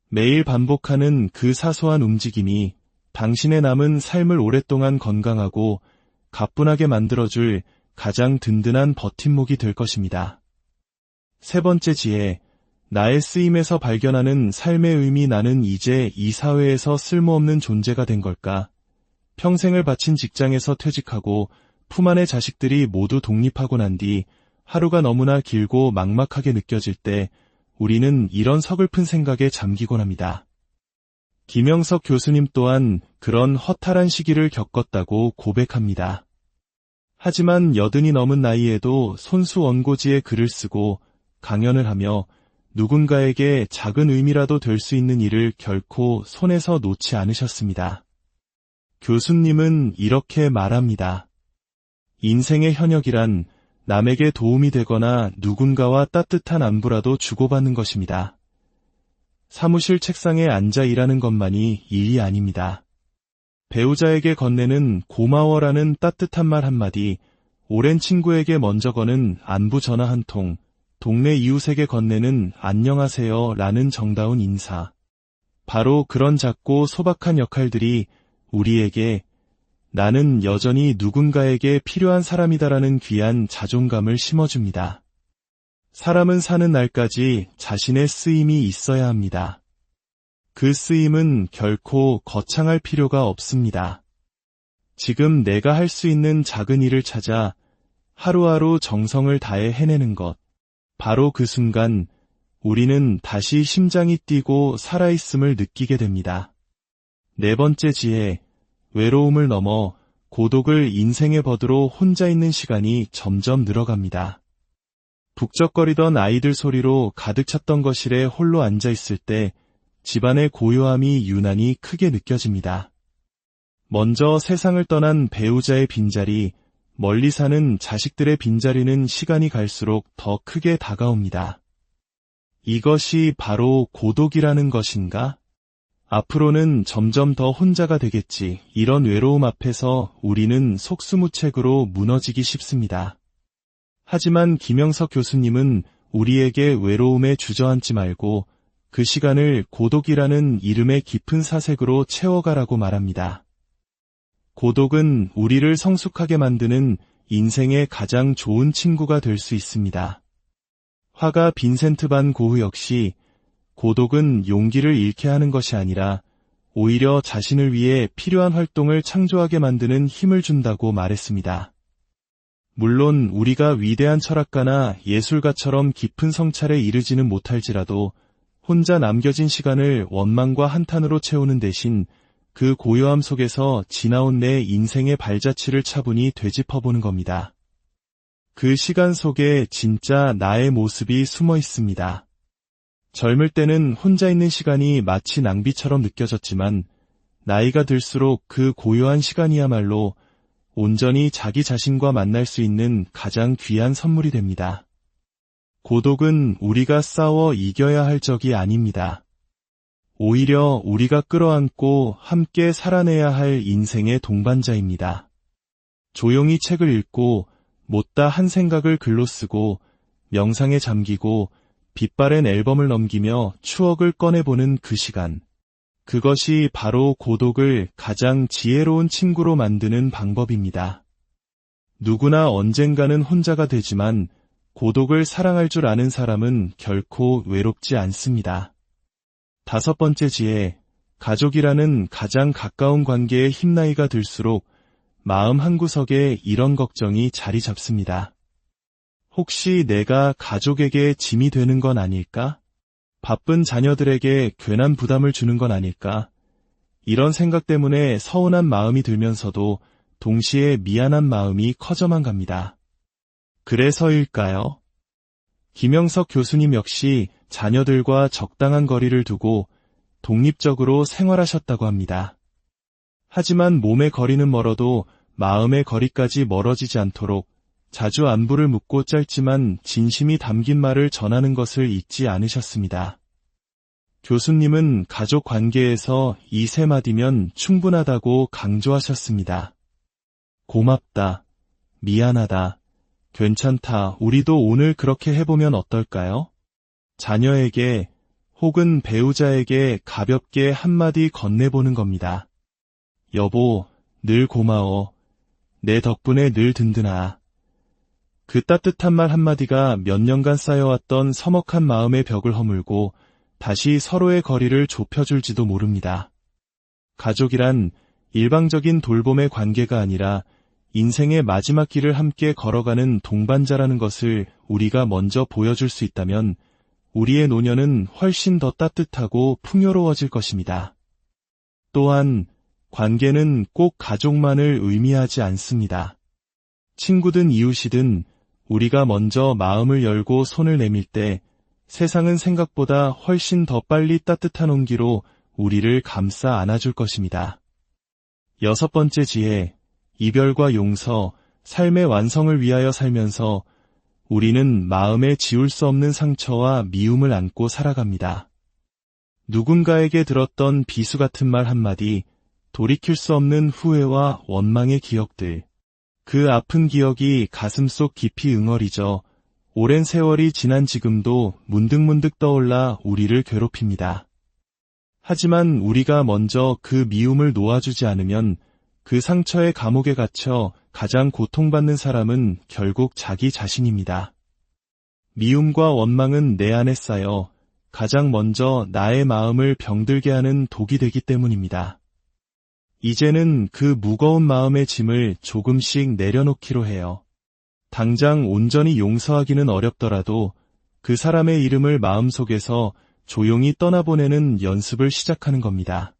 매일 반복하는 그 사소한 움직임이 당신의 남은 삶을 오랫동안 건강하고 가뿐하게 만들어줄 가장 든든한 버팀목이 될 것입니다. 세 번째 지혜, 나의 쓰임에서 발견하는 삶의 의미. 나는 이제 이 사회에서 쓸모없는 존재가 된 걸까? 평생을 바친 직장에서 퇴직하고 품 안의 자식들이 모두 독립하고 난 뒤 하루가 너무나 길고 막막하게 느껴질 때 우리는 이런 서글픈 생각에 잠기곤 합니다. 김영석 교수님 또한 그런 허탈한 시기를 겪었다고 고백합니다. 하지만 80이 넘은 나이에도 손수 원고지에 글을 쓰고 강연을 하며 누군가에게 작은 의미라도 될 수 있는 일을 결코 손에서 놓지 않으셨습니다. 교수님은 이렇게 말합니다. 인생의 현역이란 남에게 도움이 되거나 누군가와 따뜻한 안부라도 주고받는 것입니다. 사무실 책상에 앉아 일하는 것만이 일이 아닙니다. 배우자에게 건네는 고마워라는 따뜻한 말 한마디, 오랜 친구에게 먼저 거는 안부 전화 한 통, 동네 이웃에게 건네는 안녕하세요 라는 정다운 인사. 바로 그런 작고 소박한 역할들이 우리에게 나는 여전히 누군가에게 필요한 사람이다라는 귀한 자존감을 심어줍니다. 사람은 사는 날까지 자신의 쓰임이 있어야 합니다. 그 쓰임은 결코 거창할 필요가 없습니다. 지금 내가 할 수 있는 작은 일을 찾아 하루하루 정성을 다해 해내는 것. 바로 그 순간 우리는 다시 심장이 뛰고 살아있음을 느끼게 됩니다. 네 번째 지혜, 외로움을 넘어 고독을 인생의 버드로 혼자 있는 시간이 점점 늘어갑니다. 북적거리던 아이들 소리로 가득 찼던 거실에 홀로 앉아있을 때 집안의 고요함이 유난히 크게 느껴집니다. 먼저 세상을 떠난 배우자의 빈자리, 멀리 사는 자식들의 빈자리는 시간이 갈수록 더 크게 다가옵니다. 이것이 바로 고독이라는 것인가? 앞으로는 점점 더 혼자가 되겠지. 이런 외로움 앞에서 우리는 속수무책으로 무너지기 쉽습니다. 하지만 김영석 교수님은 우리에게 외로움에 주저앉지 말고 그 시간을 고독이라는 이름의 깊은 사색으로 채워가라고 말합니다. 고독은 우리를 성숙하게 만드는 인생의 가장 좋은 친구가 될 수 있습니다. 화가 빈센트 반 고흐 역시 고독은 용기를 잃게 하는 것이 아니라 오히려 자신을 위해 필요한 활동을 창조하게 만드는 힘을 준다고 말했습니다. 물론 우리가 위대한 철학가나 예술가처럼 깊은 성찰에 이르지는 못할지라도 혼자 남겨진 시간을 원망과 한탄으로 채우는 대신 그 고요함 속에서 지나온 내 인생의 발자취를 차분히 되짚어보는 겁니다. 그 시간 속에 진짜 나의 모습이 숨어 있습니다. 젊을 때는 혼자 있는 시간이 마치 낭비처럼 느껴졌지만 나이가 들수록 그 고요한 시간이야말로 온전히 자기 자신과 만날 수 있는 가장 귀한 선물이 됩니다. 고독은 우리가 싸워 이겨야 할 적이 아닙니다. 오히려 우리가 끌어안고 함께 살아내야 할 인생의 동반자입니다. 조용히 책을 읽고 못다 한 생각을 글로 쓰고 명상에 잠기고 빛바랜 앨범을 넘기며 추억을 꺼내보는 그 시간. 그것이 바로 고독을 가장 지혜로운 친구로 만드는 방법입니다. 누구나 언젠가는 혼자가 되지만 고독을 사랑할 줄 아는 사람은 결코 외롭지 않습니다. 5번째 지혜, 가족이라는 가장 가까운 관계에 힘나이가 들수록 마음 한구석에 이런 걱정이 자리 잡습니다. 혹시 내가 가족에게 짐이 되는 건 아닐까? 바쁜 자녀들에게 괜한 부담을 주는 건 아닐까? 이런 생각 때문에 서운한 마음이 들면서도 동시에 미안한 마음이 커져만 갑니다. 그래서일까요? 김영석 교수님 역시 자녀들과 적당한 거리를 두고 독립적으로 생활하셨다고 합니다. 하지만 몸의 거리는 멀어도 마음의 거리까지 멀어지지 않도록 자주 안부를 묻고 짧지만 진심이 담긴 말을 전하는 것을 잊지 않으셨습니다. 교수님은 가족 관계에서 이 3마디면 충분하다고 강조하셨습니다. 고맙다, 미안하다, 괜찮다, 우리도 오늘 그렇게 해보면 어떨까요? 자녀에게 혹은 배우자에게 가볍게 한마디 건네보는 겁니다. 여보, 늘 고마워. 내 덕분에 늘 든든하. 그 따뜻한 말 한마디가 몇 년간 쌓여왔던 서먹한 마음의 벽을 허물고 다시 서로의 거리를 좁혀줄지도 모릅니다. 가족이란 일방적인 돌봄의 관계가 아니라 인생의 마지막 길을 함께 걸어가는 동반자라는 것을 우리가 먼저 보여줄 수 있다면 우리의 노년은 훨씬 더 따뜻하고 풍요로워질 것입니다. 또한 관계는 꼭 가족만을 의미하지 않습니다. 친구든 이웃이든 우리가 먼저 마음을 열고 손을 내밀 때 세상은 생각보다 훨씬 더 빨리 따뜻한 온기로 우리를 감싸 안아줄 것입니다. 6번째 지혜, 이별과 용서, 삶의 완성을 위하여 살면서 우리는 마음에 지울 수 없는 상처와 미움을 안고 살아갑니다. 누군가에게 들었던 비수 같은 말 한마디, 돌이킬 수 없는 후회와 원망의 기억들, 그 아픈 기억이 가슴속 깊이 응어리져 오랜 세월이 지난 지금도 문득문득 떠올라 우리를 괴롭힙니다. 하지만 우리가 먼저 그 미움을 놓아주지 않으면 그 상처의 감옥에 갇혀 가장 고통받는 사람은 결국 자기 자신입니다. 미움과 원망은 내 안에 쌓여 가장 먼저 나의 마음을 병들게 하는 독이 되기 때문입니다. 이제는 그 무거운 마음의 짐을 조금씩 내려놓기로 해요. 당장 온전히 용서하기는 어렵더라도 그 사람의 이름을 마음속에서 조용히 떠나보내는 연습을 시작하는 겁니다.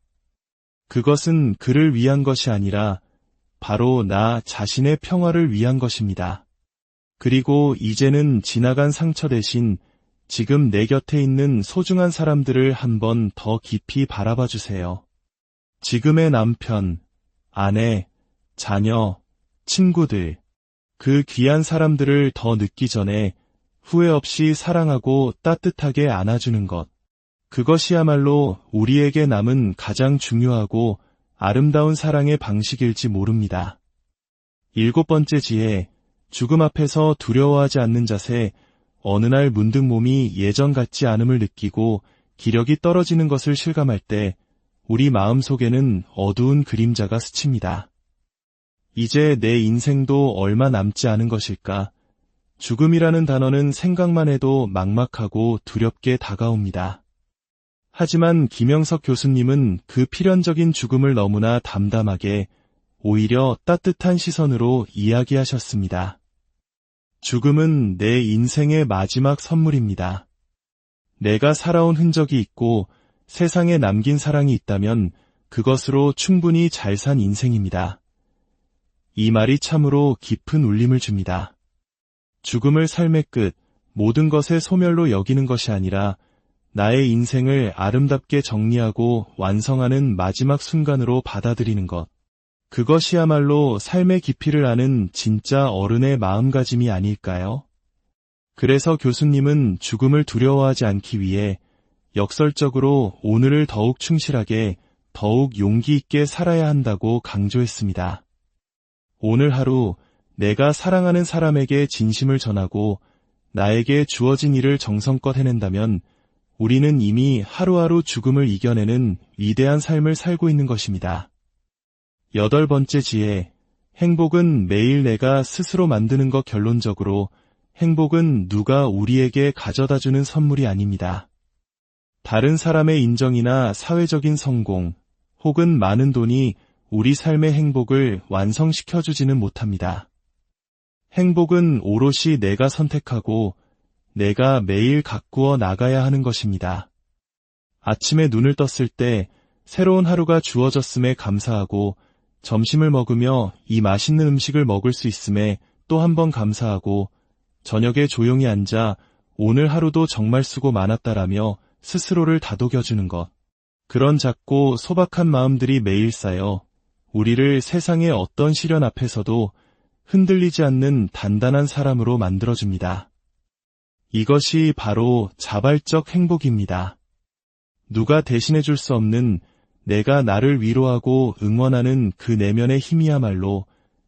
그것은 그를 위한 것이 아니라 바로 나 자신의 평화를 위한 것입니다. 그리고 이제는 지나간 상처 대신 지금 내 곁에 있는 소중한 사람들을 한 번 더 깊이 바라봐 주세요. 지금의 남편, 아내, 자녀, 친구들, 그 귀한 사람들을 더 늦기 전에 후회 없이 사랑하고 따뜻하게 안아주는 것. 그것이야말로 우리에게 남은 가장 중요하고 아름다운 사랑의 방식일지 모릅니다. 7번째 지혜, 죽음 앞에서 두려워하지 않는 자세. 어느 날 문득 몸이 예전 같지 않음을 느끼고 기력이 떨어지는 것을 실감할 때 우리 마음속에는 어두운 그림자가 스칩니다. 이제 내 인생도 얼마 남지 않은 것일까? 죽음이라는 단어는 생각만 해도 막막하고 두렵게 다가옵니다. 하지만 김영석 교수님은 그 필연적인 죽음을 너무나 담담하게 오히려 따뜻한 시선으로 이야기하셨습니다. 죽음은 내 인생의 마지막 선물입니다. 내가 살아온 흔적이 있고 세상에 남긴 사랑이 있다면 그것으로 충분히 잘 산 인생입니다. 이 말이 참으로 깊은 울림을 줍니다. 죽음을 삶의 끝, 모든 것의 소멸로 여기는 것이 아니라 나의 인생을 아름답게 정리하고 완성하는 마지막 순간으로 받아들이는 것. 그것이야말로 삶의 깊이를 아는 진짜 어른의 마음가짐이 아닐까요? 그래서 교수님은 죽음을 두려워하지 않기 위해 역설적으로 오늘을 더욱 충실하게, 더욱 용기 있게 살아야 한다고 강조했습니다. 오늘 하루 내가 사랑하는 사람에게 진심을 전하고 나에게 주어진 일을 정성껏 해낸다면 우리는 이미 하루하루 죽음을 이겨내는 위대한 삶을 살고 있는 것입니다. 8번째 지혜, 행복은 매일 내가 스스로 만드는 것. 결론적으로 행복은 누가 우리에게 가져다주는 선물이 아닙니다. 다른 사람의 인정이나 사회적인 성공, 혹은 많은 돈이 우리 삶의 행복을 완성시켜주지는 못합니다. 행복은 오롯이 내가 선택하고 내가 매일 가꾸어 나가야 하는 것입니다. 아침에 눈을 떴을 때 새로운 하루가 주어졌음에 감사하고, 점심을 먹으며 이 맛있는 음식을 먹을 수 있음에 또 한 번 감사하고, 저녁에 조용히 앉아 오늘 하루도 정말 수고 많았다라며 스스로를 다독여주는 것. 그런 작고 소박한 마음들이 매일 쌓여 우리를 세상의 어떤 시련 앞에서도 흔들리지 않는 단단한 사람으로 만들어줍니다. 이것이 바로 자발적 행복입니다. 누가 대신해줄 수 없는 내가 나를 위로하고 응원하는 그 내면의 힘이야말로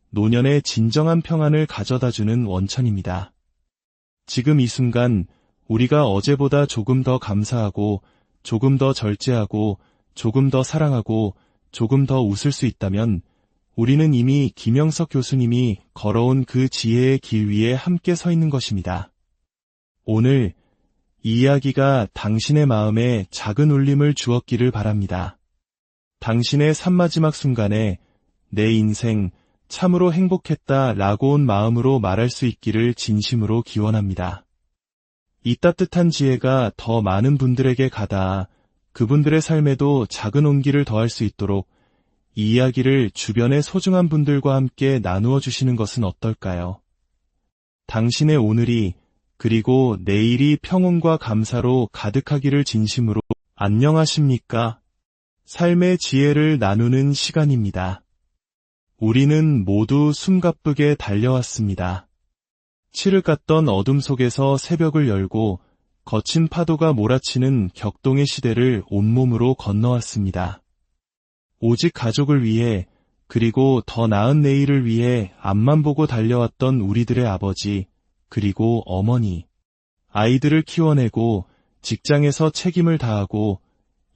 노년의 진정한 평안을 가져다주는 원천입니다. 지금 이 순간 우리가 어제보다 조금 더 감사하고, 조금 더 절제하고, 조금 더 사랑하고, 조금 더 웃을 수 있다면 우리는 이미 김영석 교수님이 걸어온 그 지혜의 길 위에 함께 서 있는 것입니다. 오늘 이 이야기가 당신의 마음에 작은 울림을 주었기를 바랍니다. 당신의 삶마지막 순간에 내 인생 참으로 행복했다 라고 온 마음으로 말할 수 있기를 진심으로 기원합니다. 이 따뜻한 지혜가 더 많은 분들에게 가닿아 그분들의 삶에도 작은 온기를 더할 수 있도록 이 이야기를 주변의 소중한 분들과 함께 나누어 주시는 것은 어떨까요? 당신의 오늘이 그리고 내일이 평온과 감사로 가득하기를 진심으로. 안녕하십니까? 삶의 지혜를 나누는 시간입니다. 우리는 모두 숨가쁘게 달려왔습니다. 칠흑 같던 어둠 속에서 새벽을 열고 거친 파도가 몰아치는 격동의 시대를 온몸으로 건너왔습니다. 오직 가족을 위해, 그리고 더 나은 내일을 위해 앞만 보고 달려왔던 우리들의 아버지, 그리고 어머니, 아이들을 키워내고 직장에서 책임을 다하고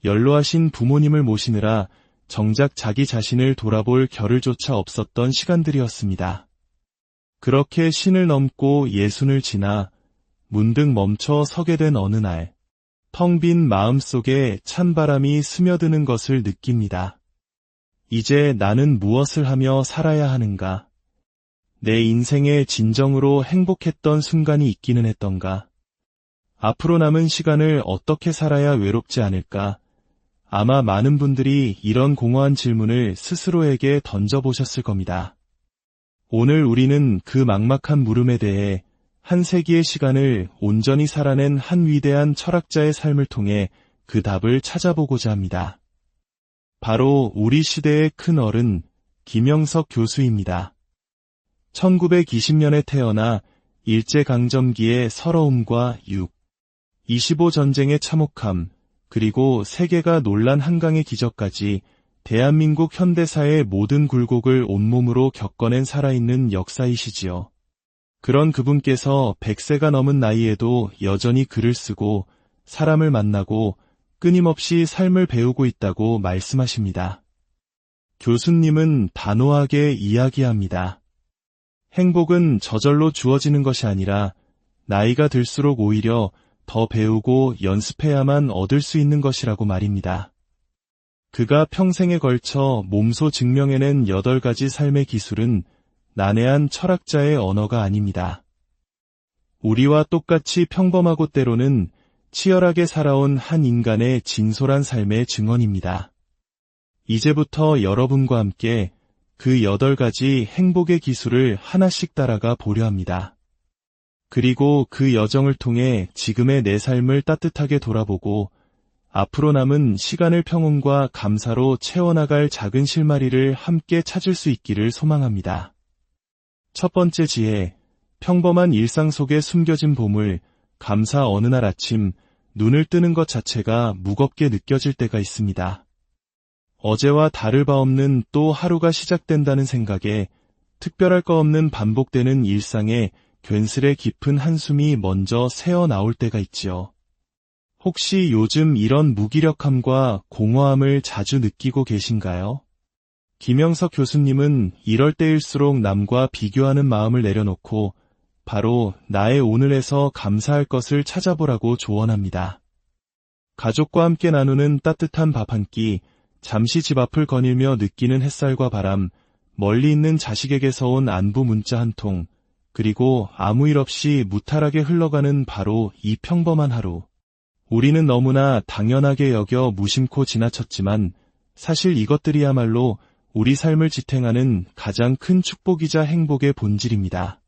연로하신 부모님을 모시느라 정작 자기 자신을 돌아볼 겨를조차 없었던 시간들이었습니다. 그렇게 신을 넘고 예순을 지나 문득 멈춰 서게 된 어느 날, 텅 빈 마음속에 찬바람이 스며드는 것을 느낍니다. 이제 나는 무엇을 하며 살아야 하는가? 내 인생에 진정으로 행복했던 순간이 있기는 했던가? 앞으로 남은 시간을 어떻게 살아야 외롭지 않을까? 아마 많은 분들이 이런 공허한 질문을 스스로에게 던져보셨을 겁니다. 오늘 우리는 그 막막한 물음에 대해 한 세기의 시간을 온전히 살아낸 한 위대한 철학자의 삶을 통해 그 답을 찾아보고자 합니다. 바로 우리 시대의 큰 어른 김영석 교수입니다. 1920년에 태어나 일제강점기의 서러움과 6.25 전쟁의 참혹함, 그리고 세계가 놀란 한강의 기적까지 대한민국 현대사의 모든 굴곡을 온몸으로 겪어낸 살아있는 역사이시지요. 그런 그분께서 100세가 넘은 나이에도 여전히 글을 쓰고 사람을 만나고 끊임없이 삶을 배우고 있다고 말씀하십니다. 교수님은 단호하게 이야기합니다. 행복은 저절로 주어지는 것이 아니라 나이가 들수록 오히려 더 배우고 연습해야만 얻을 수 있는 것이라고 말입니다. 그가 평생에 걸쳐 몸소 증명해낸 8가지 삶의 기술은 난해한 철학자의 언어가 아닙니다. 우리와 똑같이 평범하고 때로는 치열하게 살아온 한 인간의 진솔한 삶의 증언입니다. 이제부터 여러분과 함께 그 8가지 행복의 기술을 하나씩 따라가 보려 합니다. 그리고 그 여정을 통해 지금의 내 삶을 따뜻하게 돌아보고 앞으로 남은 시간을 평온과 감사로 채워나갈 작은 실마리를 함께 찾을 수 있기를 소망합니다. 첫 번째 지혜, 평범한 일상 속에 숨겨진 보물. 감사. 어느 날 아침 눈을 뜨는 것 자체가 무겁게 느껴질 때가 있습니다. 어제와 다를 바 없는 또 하루가 시작된다는 생각에 특별할 거 없는 반복되는 일상에 괜스레 깊은 한숨이 먼저 새어 나올 때가 있지요. 혹시 요즘 이런 무기력함과 공허함을 자주 느끼고 계신가요? 김영석 교수님은 이럴 때일수록 남과 비교하는 마음을 내려놓고 바로 나의 오늘에서 감사할 것을 찾아보라고 조언합니다. 가족과 함께 나누는 따뜻한 밥 한 끼, 잠시 집 앞을 거닐며 느끼는 햇살과 바람, 멀리 있는 자식에게서 온 안부 문자 한 통, 그리고 아무 일 없이 무탈하게 흘러가는 바로 이 평범한 하루. 우리는 너무나 당연하게 여겨 무심코 지나쳤지만 사실 이것들이야말로 우리 삶을 지탱하는 가장 큰 축복이자 행복의 본질입니다.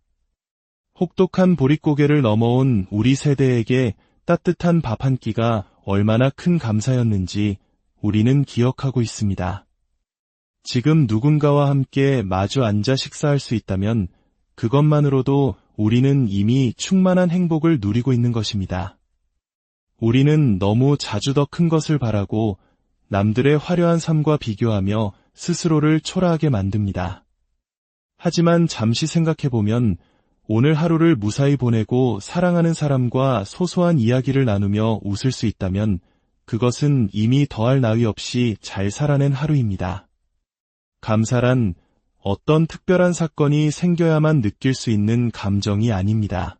혹독한 보릿고개를 넘어온 우리 세대에게 따뜻한 밥 한 끼가 얼마나 큰 감사였는지 우리는 기억하고 있습니다. 지금 누군가와 함께 마주 앉아 식사할 수 있다면 그것만으로도 우리는 이미 충만한 행복을 누리고 있는 것입니다. 우리는 너무 자주 더 큰 것을 바라고 남들의 화려한 삶과 비교하며 스스로를 초라하게 만듭니다. 하지만 잠시 생각해보면 오늘 하루를 무사히 보내고 사랑하는 사람과 소소한 이야기를 나누며 웃을 수 있다면 그것은 이미 더할 나위 없이 잘 살아낸 하루입니다. 감사란 어떤 특별한 사건이 생겨야만 느낄 수 있는 감정이 아닙니다.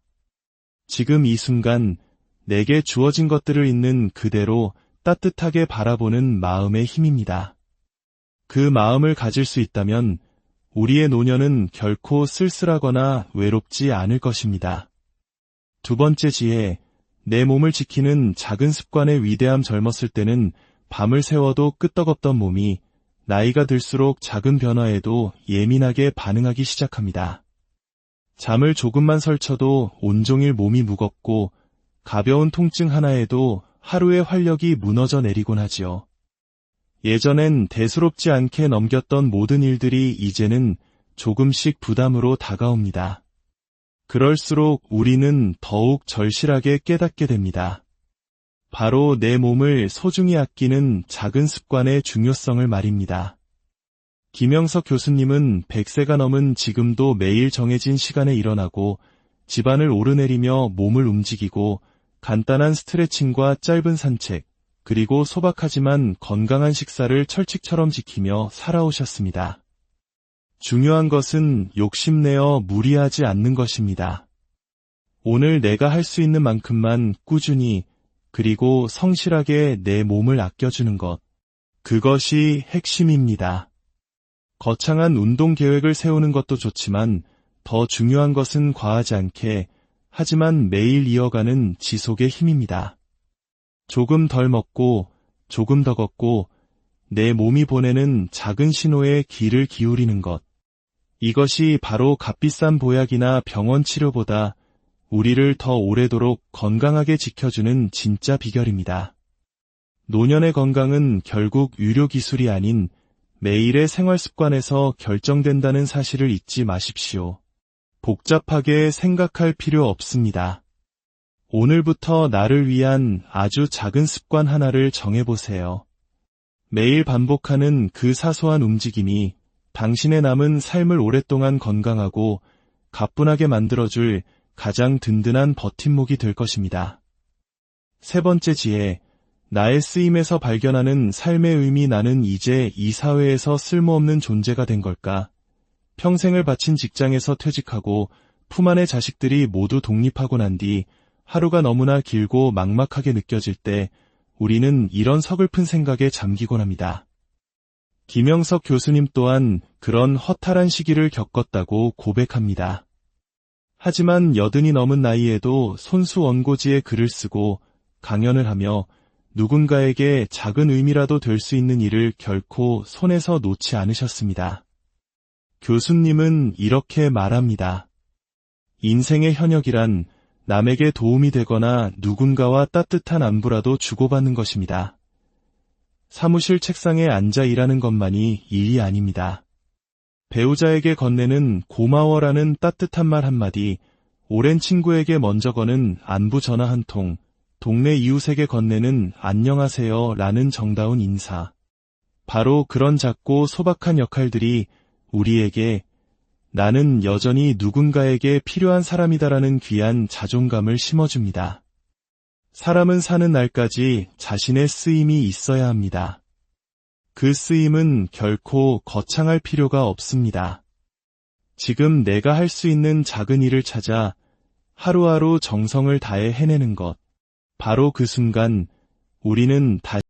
지금 이 순간 내게 주어진 것들을 있는 그대로 따뜻하게 바라보는 마음의 힘입니다. 그 마음을 가질 수 있다면 우리의 노년은 결코 쓸쓸하거나 외롭지 않을 것입니다. 두 번째 지혜, 내 몸을 지키는 작은 습관의 위대함. 젊었을 때는 밤을 새워도 끄떡없던 몸이 나이가 들수록 작은 변화에도 예민하게 반응하기 시작합니다. 잠을 조금만 설쳐도 온종일 몸이 무겁고 가벼운 통증 하나에도 하루의 활력이 무너져 내리곤 하지요. 예전엔 대수롭지 않게 넘겼던 모든 일들이 이제는 조금씩 부담으로 다가옵니다. 그럴수록 우리는 더욱 절실하게 깨닫게 됩니다. 바로 내 몸을 소중히 아끼는 작은 습관의 중요성을 말입니다. 김영석 교수님은 100세가 넘은 지금도 매일 정해진 시간에 일어나고 집안을 오르내리며 몸을 움직이고 간단한 스트레칭과 짧은 산책, 그리고 소박하지만 건강한 식사를 철칙처럼 지키며 살아오셨습니다. 중요한 것은 욕심내어 무리하지 않는 것입니다. 오늘 내가 할 수 있는 만큼만 꾸준히 그리고 성실하게 내 몸을 아껴주는 것. 그것이 핵심입니다. 거창한 운동 계획을 세우는 것도 좋지만 더 중요한 것은 과하지 않게 하지만 매일 이어가는 지속의 힘입니다. 조금 덜 먹고 조금 더 걷고 내 몸이 보내는 작은 신호에 귀를 기울이는 것. 이것이 바로 값비싼 보약이나 병원 치료보다 우리를 더 오래도록 건강하게 지켜주는 진짜 비결입니다. 노년의 건강은 결국 의료기술이 아닌 매일의 생활습관에서 결정된다는 사실을 잊지 마십시오. 복잡하게 생각할 필요 없습니다. 오늘부터 나를 위한 아주 작은 습관 하나를 정해보세요. 매일 반복하는 그 사소한 움직임이 당신의 남은 삶을 오랫동안 건강하고 가뿐하게 만들어줄 가장 든든한 버팀목이 될 것입니다. 세 번째 지혜, 나의 쓰임에서 발견하는 삶의 의미. 나는 이제 이 사회에서 쓸모없는 존재가 된 걸까? 평생을 바친 직장에서 퇴직하고 품 안의 자식들이 모두 독립하고 난 뒤 하루가 너무나 길고 막막하게 느껴질 때 우리는 이런 서글픈 생각에 잠기곤 합니다. 김영석 교수님 또한 그런 허탈한 시기를 겪었다고 고백합니다. 하지만 80이 넘은 나이에도 손수 원고지에 글을 쓰고 강연을 하며 누군가에게 작은 의미라도 될 수 있는 일을 결코 손에서 놓지 않으셨습니다. 교수님은 이렇게 말합니다. 인생의 현역이란 남에게 도움이 되거나 누군가와 따뜻한 안부라도 주고받는 것입니다. 사무실 책상에 앉아 일하는 것만이 일이 아닙니다. 배우자에게 건네는 고마워라는 따뜻한 말 한마디, 오랜 친구에게 먼저 거는 안부 전화 한 통, 동네 이웃에게 건네는 안녕하세요 라는 정다운 인사. 바로 그런 작고 소박한 역할들이 우리에게 나는 여전히 누군가에게 필요한 사람이다라는 귀한 자존감을 심어줍니다. 사람은 사는 날까지 자신의 쓰임이 있어야 합니다. 그 쓰임은 결코 거창할 필요가 없습니다. 지금 내가 할 수 있는 작은 일을 찾아 하루하루 정성을 다해 해내는 것. 바로 그 순간 우리는 다시